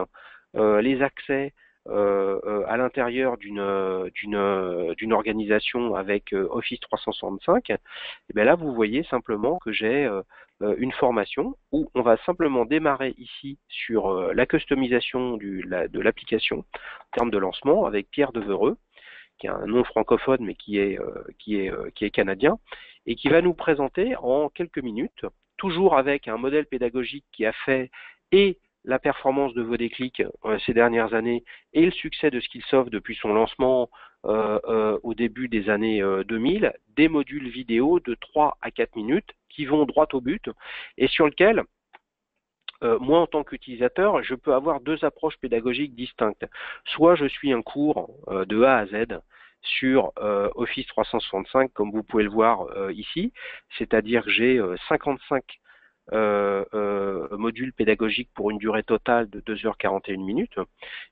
les accès à l'intérieur d'une organisation avec Office 365, et bien là vous voyez simplement que j'ai une formation où on va simplement démarrer ici sur la customisation de l'application en termes de lancement avec Pierre Devereux, qui est un nom francophone mais qui est canadien, et qui va nous présenter en quelques minutes, toujours avec un modèle pédagogique qui a fait et la performance de vos déclics ces dernières années et le succès de Skillsoft depuis son lancement au début des années 2000, des modules vidéo de 3 à 4 minutes qui vont droit au but et sur lequel moi, en tant qu'utilisateur, je peux avoir deux approches pédagogiques distinctes. Soit je suis un cours de A à Z sur Office 365, comme vous pouvez le voir ici, c'est-à-dire que j'ai 55 modules pédagogiques pour une durée totale de 2h41 minutes,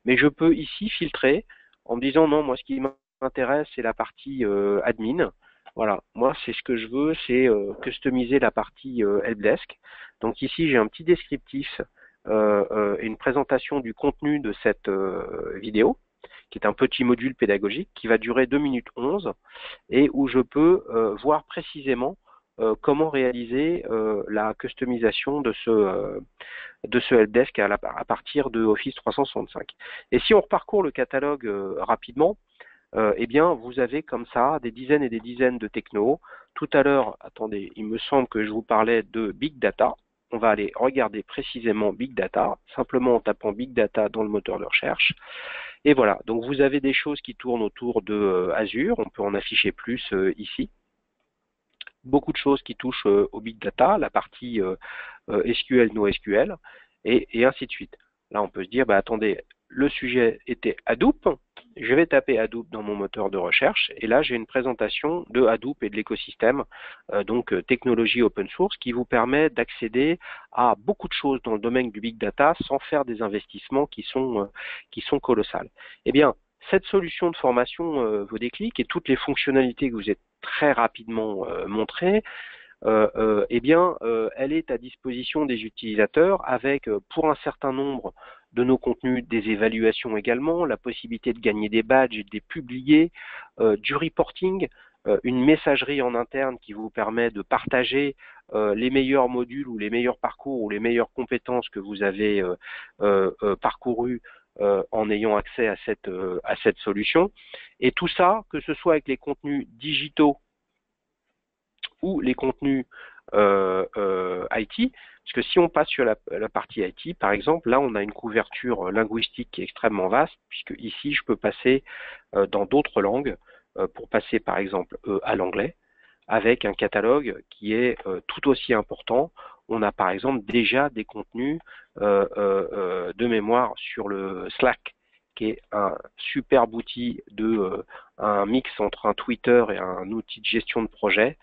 mais je peux ici filtrer en me disant non, moi ce qui m'intéresse c'est la partie admin. Voilà, moi c'est ce que je veux, c'est customiser la partie helpdesk. Donc ici j'ai un petit descriptif et une présentation du contenu de cette vidéo, qui est un petit module pédagogique qui va durer 2 minutes 11 et où je peux voir précisément comment réaliser la customisation de ce helpdesk à partir de Office 365. Et si on reparcourt le catalogue rapidement, eh bien, vous avez comme ça des dizaines et des dizaines de technos. Tout à l'heure, attendez, il me semble que je vous parlais de Big Data. On va aller regarder précisément Big Data, simplement en tapant Big Data dans le moteur de recherche. Et voilà, donc vous avez des choses qui tournent autour de Azure. On peut en afficher plus ici. Beaucoup de choses qui touchent au Big Data, la partie SQL, NoSQL, et ainsi de suite. Là, on peut se dire, bah, attendez, le sujet était Hadoop, je vais taper Hadoop dans mon moteur de recherche, et là, j'ai une présentation de Hadoop et de l'écosystème, donc technologie open source, qui vous permet d'accéder à beaucoup de choses dans le domaine du Big Data sans faire des investissements qui sont colossales. Eh bien, cette solution de formation, vos déclics, et toutes les fonctionnalités que vous êtes très rapidement montrées, eh bien, elle est à disposition des utilisateurs avec, pour un certain nombre de nos contenus, des évaluations également, la possibilité de gagner des badges et de les publier, du reporting, une messagerie en interne qui vous permet de partager les meilleurs modules ou les meilleurs parcours ou les meilleures compétences que vous avez parcourues en ayant accès à cette solution. Et tout ça, que ce soit avec les contenus digitaux ou les contenus IT, parce que si on passe sur la partie IT, par exemple, là on a une couverture linguistique qui est extrêmement vaste, puisque ici je peux passer dans d'autres langues, pour passer par exemple à l'anglais, avec un catalogue qui est tout aussi important. On a par exemple déjà des contenus de mémoire sur le Slack, qui est un superbe outil un mix entre un Twitter et un outil de gestion de projet,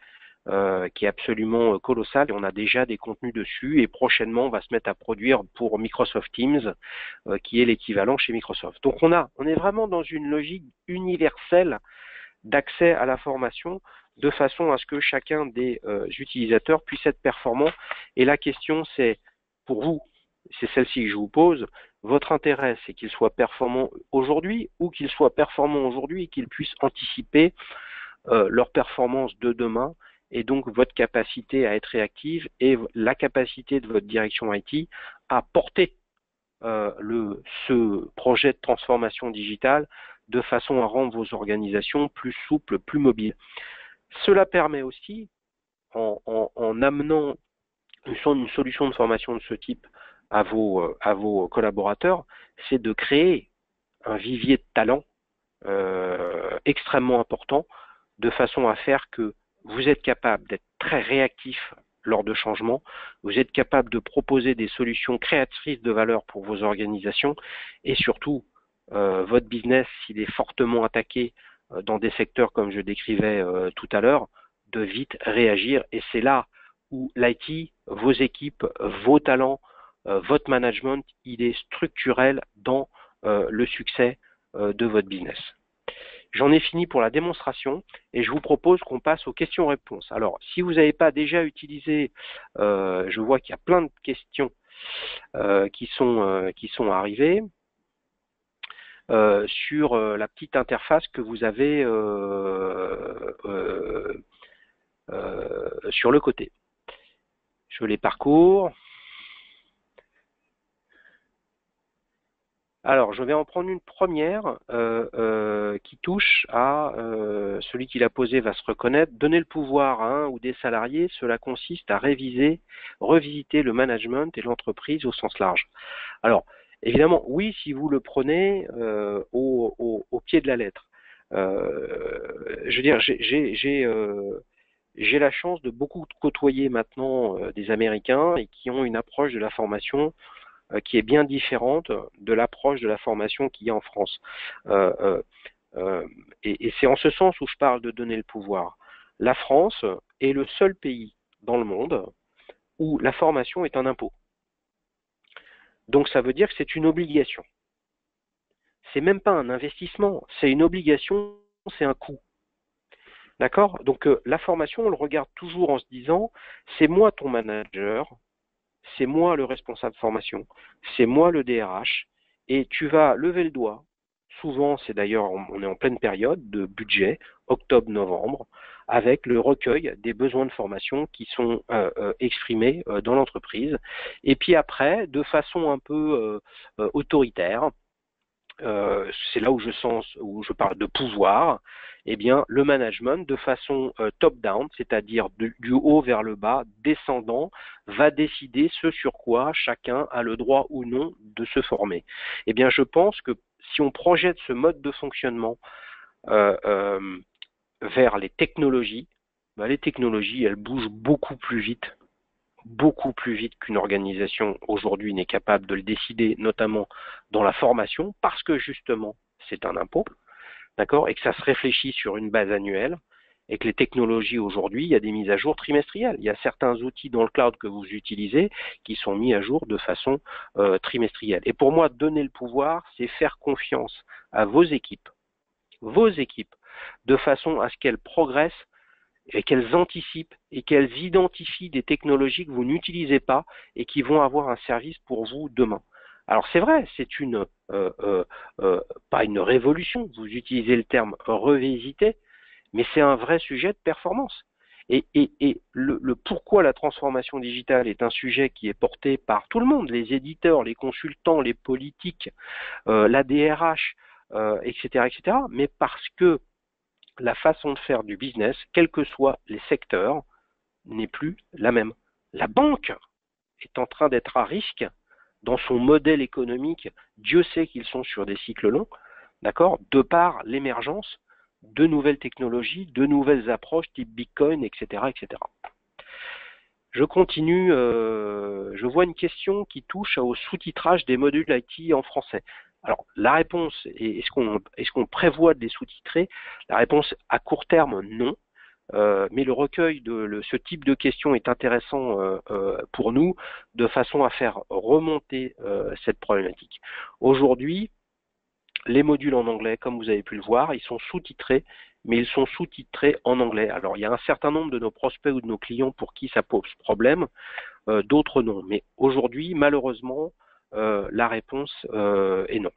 qui est absolument colossal, et on a déjà des contenus dessus, et prochainement on va se mettre à produire pour Microsoft Teams, qui est l'équivalent chez Microsoft. Donc on est vraiment dans une logique universelle d'accès à la formation, de façon à ce que chacun des utilisateurs puisse être performant. Et la question c'est, pour vous, c'est celle-ci que je vous pose, votre intérêt c'est qu'il soit performant aujourd'hui, ou qu'il soit performant aujourd'hui et qu'il puisse anticiper leur performance de demain, et donc votre capacité à être réactive et la capacité de votre direction IT à porter ce projet de transformation digitale de façon à rendre vos organisations plus souples, plus mobiles. Cela permet aussi, en amenant une solution de formation de ce type à vos collaborateurs, c'est de créer un vivier de talent extrêmement important, de façon à faire que vous êtes capable d'être très réactif lors de changements, vous êtes capable de proposer des solutions créatrices de valeur pour vos organisations, et surtout, votre business, s'il est fortement attaqué dans des secteurs comme je décrivais tout à l'heure, de vite réagir. Et c'est là où l'IT, vos équipes, vos talents, votre management, il est structurel dans le succès de votre business. J'en ai fini pour la démonstration et je vous propose qu'on passe aux questions-réponses. Alors, si vous n'avez pas déjà utilisé, je vois qu'il y a plein de questions qui sont arrivées sur la petite interface que vous avez sur le côté. Je les parcours. Alors, je vais en prendre une première qui touche à celui qui l'a posé va se reconnaître. Donner le pouvoir à un ou des salariés, cela consiste à revisiter le management et l'entreprise au sens large. Alors, évidemment, oui, si vous le prenez au pied de la lettre. Je veux dire, j'ai la chance de beaucoup côtoyer maintenant des Américains, et qui ont une approche de la formation qui est bien différente de l'approche de la formation qu'il y a en France. Et c'est en ce sens où je parle de donner le pouvoir. La France est le seul pays dans le monde où la formation est un impôt. Donc ça veut dire que c'est une obligation. C'est même pas un investissement, c'est une obligation, c'est un coût. D'accord? Donc la formation, on le regarde toujours en se disant, c'est moi ton manager, c'est moi le responsable formation, c'est moi le DRH, et tu vas lever le doigt. Souvent, c'est d'ailleurs, on est en pleine période de budget, octobre-novembre, avec le recueil des besoins de formation qui sont exprimés dans l'entreprise. Et puis après, de façon un peu autoritaire, c'est là où je parle de pouvoir, eh bien, le management, de façon top-down, c'est-à-dire du haut vers le bas, descendant, va décider ce sur quoi chacun a le droit ou non de se former. Eh bien, je pense que si on projette ce mode de fonctionnement vers les technologies, les technologies, elles bougent beaucoup plus vite qu'une organisation aujourd'hui n'est capable de le décider, notamment dans la formation, parce que justement, c'est un impôt, d'accord, et que ça se réfléchit sur une base annuelle, et que les technologies aujourd'hui, il y a des mises à jour trimestrielles. Il y a certains outils dans le cloud que vous utilisez qui sont mis à jour de façon trimestrielle. Et pour moi, donner le pouvoir, c'est faire confiance à vos équipes, de façon à ce qu'elles progressent et qu'elles anticipent et qu'elles identifient des technologies que vous n'utilisez pas et qui vont avoir un service pour vous demain. Alors c'est vrai, c'est pas une révolution, vous utilisez le terme revisiter, mais c'est un vrai sujet de performance. Et le pourquoi la transformation digitale est un sujet qui est porté par tout le monde, les éditeurs, les consultants, les politiques, la DRH, etc., etc., mais parce que la façon de faire du business, quels que soient les secteurs, n'est plus la même. La banque est en train d'être à risque dans son modèle économique. Dieu sait qu'ils sont sur des cycles longs, d'accord, de par l'émergence de nouvelles technologies, de nouvelles approches type Bitcoin, etc., etc. Je continue, je vois une question qui touche au sous-titrage des modules IT en français. Alors, la réponse, est-ce qu'on prévoit de les sous-titrer? La réponse à court terme, non. Mais le recueil de ce type de questions est intéressant pour nous de façon à faire remonter cette problématique. Aujourd'hui, les modules en anglais, comme vous avez pu le voir, ils sont sous-titrés, mais ils sont sous-titrés en anglais. Alors, il y a un certain nombre de nos prospects ou de nos clients pour qui ça pose problème, d'autres non. Mais aujourd'hui, malheureusement, la réponse est non.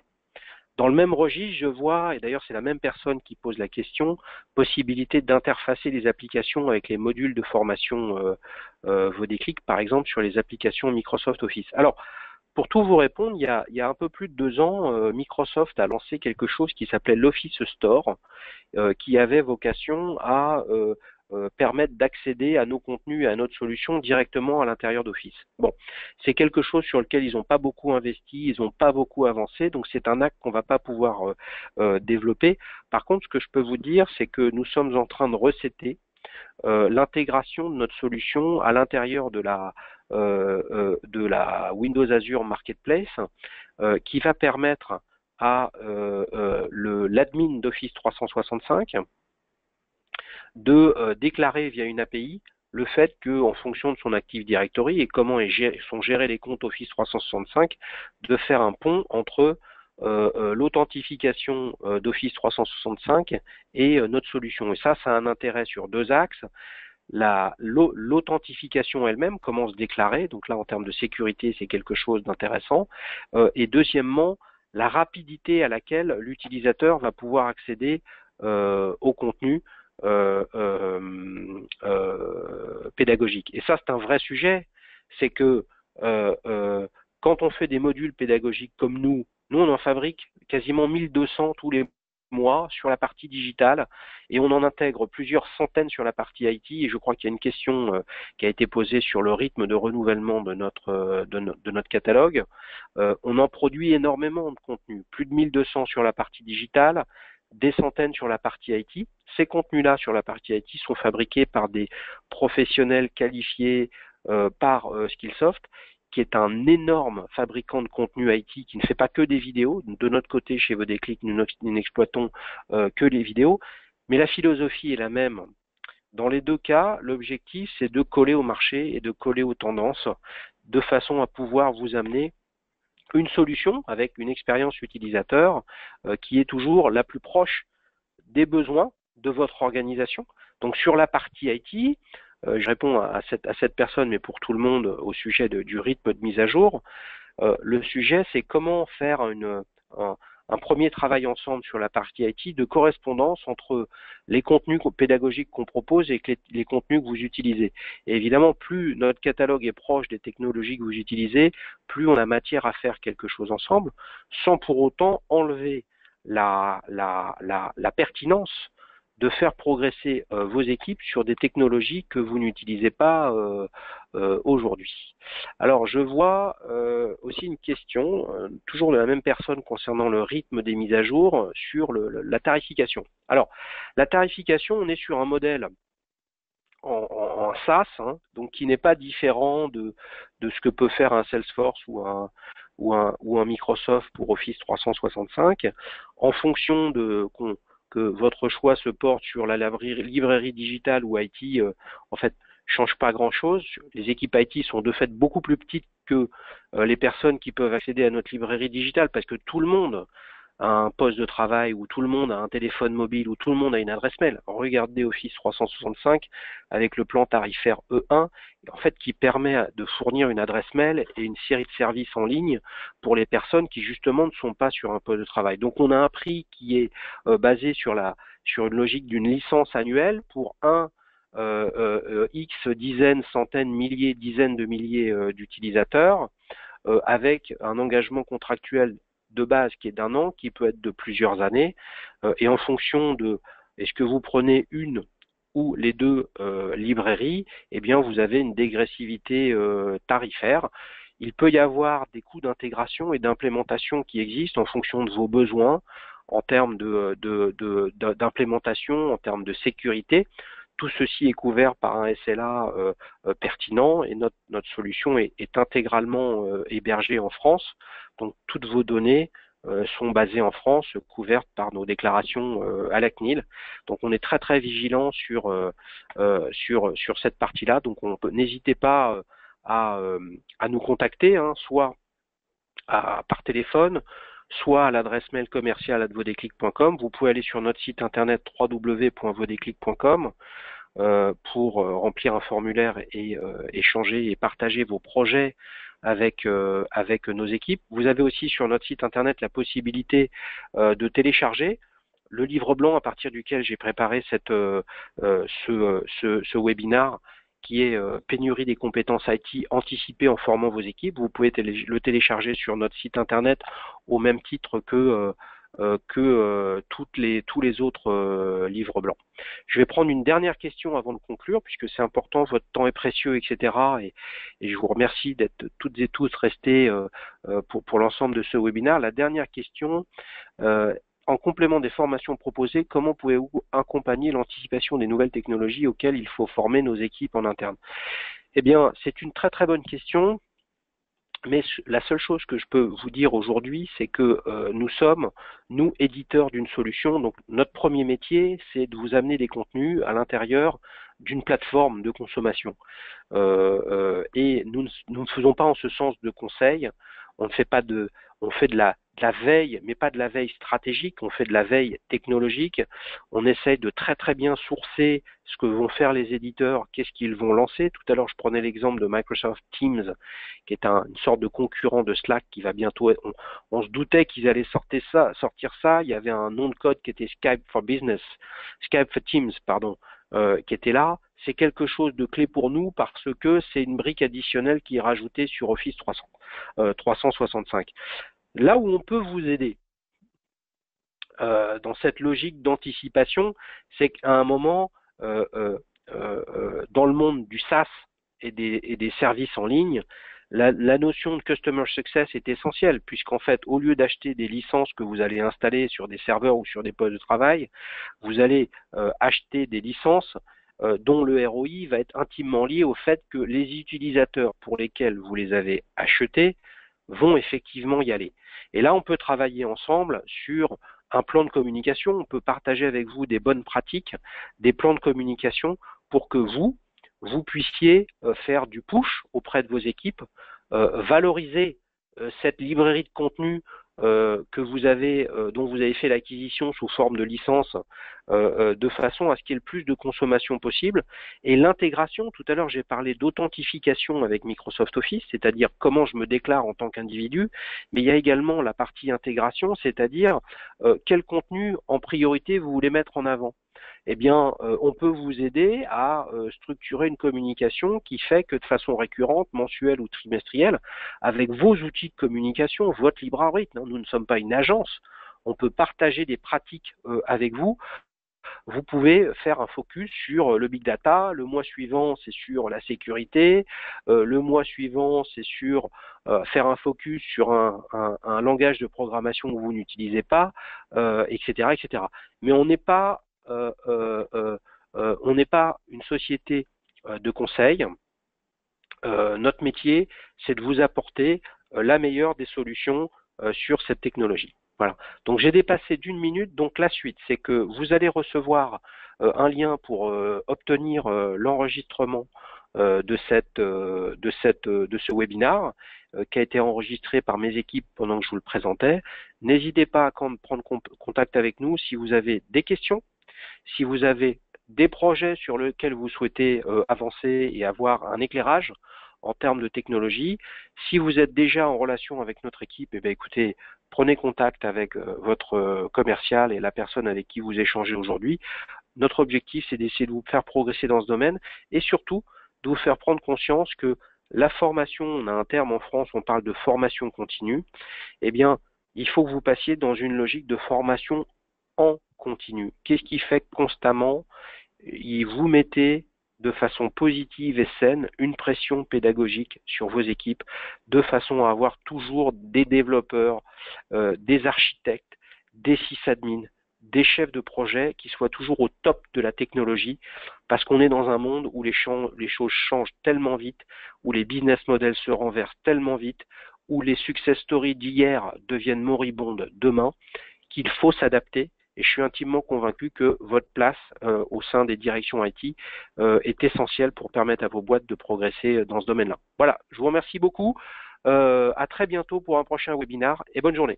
Dans le même registre, je vois, et d'ailleurs c'est la même personne qui pose la question, possibilité d'interfacer les applications avec les modules de formation Vodéclic, par exemple sur les applications Microsoft Office. Alors, pour tout vous répondre, il y a un peu plus de 2 ans, Microsoft a lancé quelque chose qui s'appelait l'Office Store, qui avait vocation à permettre d'accéder à nos contenus et à notre solution directement à l'intérieur d'Office. Bon, c'est quelque chose sur lequel ils n'ont pas beaucoup investi, ils n'ont pas beaucoup avancé, donc c'est un acte qu'on ne va pas pouvoir développer. Par contre, ce que je peux vous dire, c'est que nous sommes en train de recéter l'intégration de notre solution à l'intérieur de la Windows Azure Marketplace, qui va permettre à l'admin d'Office 365 de déclarer via une API le fait qu'en fonction de son Active Directory et comment sont gérés les comptes Office 365, de faire un pont entre l'authentification d'Office 365 et notre solution. Et ça a un intérêt sur 2 axes. L'authentification elle-même, comment se déclarer, donc là en termes de sécurité c'est quelque chose d'intéressant, et deuxièmement, la rapidité à laquelle l'utilisateur va pouvoir accéder au contenu pédagogique. Et ça c'est un vrai sujet, c'est que quand on fait des modules pédagogiques comme nous on en fabrique quasiment 1200 tous les mois sur la partie digitale et on en intègre plusieurs centaines sur la partie IT et je crois qu'il y a une question qui a été posée sur le rythme de renouvellement de notre catalogue. On en produit énormément de contenu, plus de 1200 sur la partie digitale, des centaines sur la partie IT. Ces contenus-là sur la partie IT sont fabriqués par des professionnels qualifiés par Skillsoft, qui est un énorme fabricant de contenu IT qui ne fait pas que des vidéos. De notre côté, chez Vodéclic, nous n'exploitons que les vidéos, mais la philosophie est la même. Dans les 2 cas, l'objectif, c'est de coller au marché et de coller aux tendances, de façon à pouvoir vous amener une solution avec une expérience utilisateur qui est toujours la plus proche des besoins de votre organisation. Donc sur la partie IT, je réponds à cette personne, mais pour tout le monde, au sujet du rythme de mise à jour. Le sujet, c'est comment faire un premier travail ensemble sur la partie IT de correspondance entre les contenus pédagogiques qu'on propose et les contenus que vous utilisez. Et évidemment, plus notre catalogue est proche des technologies que vous utilisez, plus on a matière à faire quelque chose ensemble, sans pour autant enlever la pertinence de faire progresser vos équipes sur des technologies que vous n'utilisez pas aujourd'hui. Alors je vois aussi une question, toujours de la même personne concernant le rythme des mises à jour sur la tarification. Alors la tarification, on est sur un modèle en SaaS, hein, donc qui n'est pas différent de ce que peut faire un Salesforce ou un Microsoft pour Office 365, en fonction que votre choix se porte sur la librairie digitale ou IT, en fait, change pas grand-chose. Les équipes IT sont de fait beaucoup plus petites que les personnes qui peuvent accéder à notre librairie digitale parce que tout le monde un poste de travail, où tout le monde a un téléphone mobile, où tout le monde a une adresse mail. Regardez Office 365 avec le plan tarifaire E1, en fait, qui permet de fournir une adresse mail et une série de services en ligne pour les personnes qui justement ne sont pas sur un poste de travail. Donc on a un prix qui est basé sur une logique d'une licence annuelle pour X dizaines, centaines, milliers, dizaines de milliers d'utilisateurs, avec un engagement contractuel de base qui est d'1 an, qui peut être de plusieurs années, et en fonction de est-ce que vous prenez une ou les deux librairies, eh bien vous avez une dégressivité tarifaire. Il peut y avoir des coûts d'intégration et d'implémentation qui existent en fonction de vos besoins, en termes d'implémentation, en termes de sécurité. Tout ceci est couvert par un SLA pertinent, et notre solution est intégralement hébergée en France. Donc toutes vos données sont basées en France, couvertes par nos déclarations à la CNIL. Donc on est très très vigilant sur cette partie-là. Donc n'hésitez pas à nous contacter, hein, soit par téléphone, soit à l'adresse mail commerciale@vodeclic.com. Vous pouvez aller sur notre site internet www.vodeclic.com pour remplir un formulaire et échanger et partager vos projets avec nos équipes. Vous avez aussi sur notre site internet la possibilité de télécharger le livre blanc à partir duquel j'ai préparé ce webinaire, qui est pénurie des compétences IT anticipées en formant vos équipes. Vous pouvez le télécharger sur notre site internet au même titre que tous les autres livres blancs. Je vais prendre une dernière question avant de conclure, puisque c'est important, votre temps est précieux, etc. Et je vous remercie d'être toutes et tous restés pour l'ensemble de ce webinaire. La dernière question, en complément des formations proposées, comment pouvez-vous accompagner l'anticipation des nouvelles technologies auxquelles il faut former nos équipes en interne? Eh bien, c'est une très très bonne question. Mais la seule chose que je peux vous dire aujourd'hui, c'est que nous sommes, nous, éditeurs d'une solution. Donc notre premier métier, c'est de vous amener des contenus à l'intérieur d'une plateforme de consommation. Et nous ne faisons pas en ce sens de conseil. On fait de la veille, mais pas de la veille stratégique, on fait de la veille technologique. On essaye de très très bien sourcer ce que vont faire les éditeurs, qu'est-ce qu'ils vont lancer. Tout à l'heure, je prenais l'exemple de Microsoft Teams, qui est une sorte de concurrent de Slack qui va bientôt être, on se doutait qu'ils allaient sortir ça. Il y avait un nom de code qui était Skype for Teams, pardon, qui était là. C'est quelque chose de clé pour nous parce que c'est une brique additionnelle qui est rajoutée sur Office 365. Là où on peut vous aider dans cette logique d'anticipation, c'est qu'à un moment, dans le monde du SaaS et des services en ligne, la notion de Customer Success est essentielle, puisqu'en fait, au lieu d'acheter des licences que vous allez installer sur des serveurs ou sur des postes de travail, vous allez acheter des licences dont le ROI va être intimement lié au fait que les utilisateurs pour lesquels vous les avez achetés vont effectivement y aller. Et là, on peut travailler ensemble sur un plan de communication, on peut partager avec vous des bonnes pratiques, des plans de communication pour que vous puissiez faire du push auprès de vos équipes, valoriser cette librairie de contenu que vous avez, dont vous avez fait l'acquisition sous forme de licence, de façon à ce qu'il y ait le plus de consommation possible. Et l'intégration, tout à l'heure j'ai parlé d'authentification avec Microsoft Office, c'est-à-dire comment je me déclare en tant qu'individu, mais il y a également la partie intégration, c'est-à-dire quel contenu en priorité vous voulez mettre en avant. Eh bien, on peut vous aider à structurer une communication qui fait que de façon récurrente, mensuelle ou trimestrielle, avec vos outils de communication, votre libre arbitre, nous ne sommes pas une agence, on peut partager des pratiques avec vous. Vous pouvez faire un focus sur le big data, le mois suivant c'est sur la sécurité, le mois suivant c'est sur faire un focus sur un langage de programmation que vous n'utilisez pas, etc., etc. Mais on n'est pas une société de conseil. Notre métier, c'est de vous apporter la meilleure des solutions sur cette technologie. Voilà. Donc j'ai dépassé d'1 minute. Donc la suite, c'est que vous allez recevoir un lien pour obtenir l'enregistrement de ce webinaire. qui a été enregistré par mes équipes pendant que je vous le présentais. N'hésitez pas à prendre contact avec nous si vous avez des questions, si vous avez des projets sur lesquels vous souhaitez avancer et avoir un éclairage en termes de technologie. Si vous êtes déjà en relation avec notre équipe, eh bien, écoutez, prenez contact avec votre commercial et la personne avec qui vous échangez aujourd'hui. Notre objectif, c'est d'essayer de vous faire progresser dans ce domaine et surtout de vous faire prendre conscience que la formation, on a un terme en France, on parle de formation continue, eh bien, il faut que vous passiez dans une logique de formation en continu. Qu'est-ce qui fait que constamment, vous mettez de façon positive et saine une pression pédagogique sur vos équipes de façon à avoir toujours des développeurs, des architectes, des sysadmins, des chefs de projet qui soient toujours au top de la technologie parce qu'on est dans un monde où les choses changent tellement vite, où les business models se renversent tellement vite, où les success stories d'hier deviennent moribondes demain, qu'il faut s'adapter. Et je suis intimement convaincu que votre place au sein des directions IT est essentielle pour permettre à vos boîtes de progresser dans ce domaine-là. Voilà, je vous remercie beaucoup. À très bientôt pour un prochain webinar et bonne journée.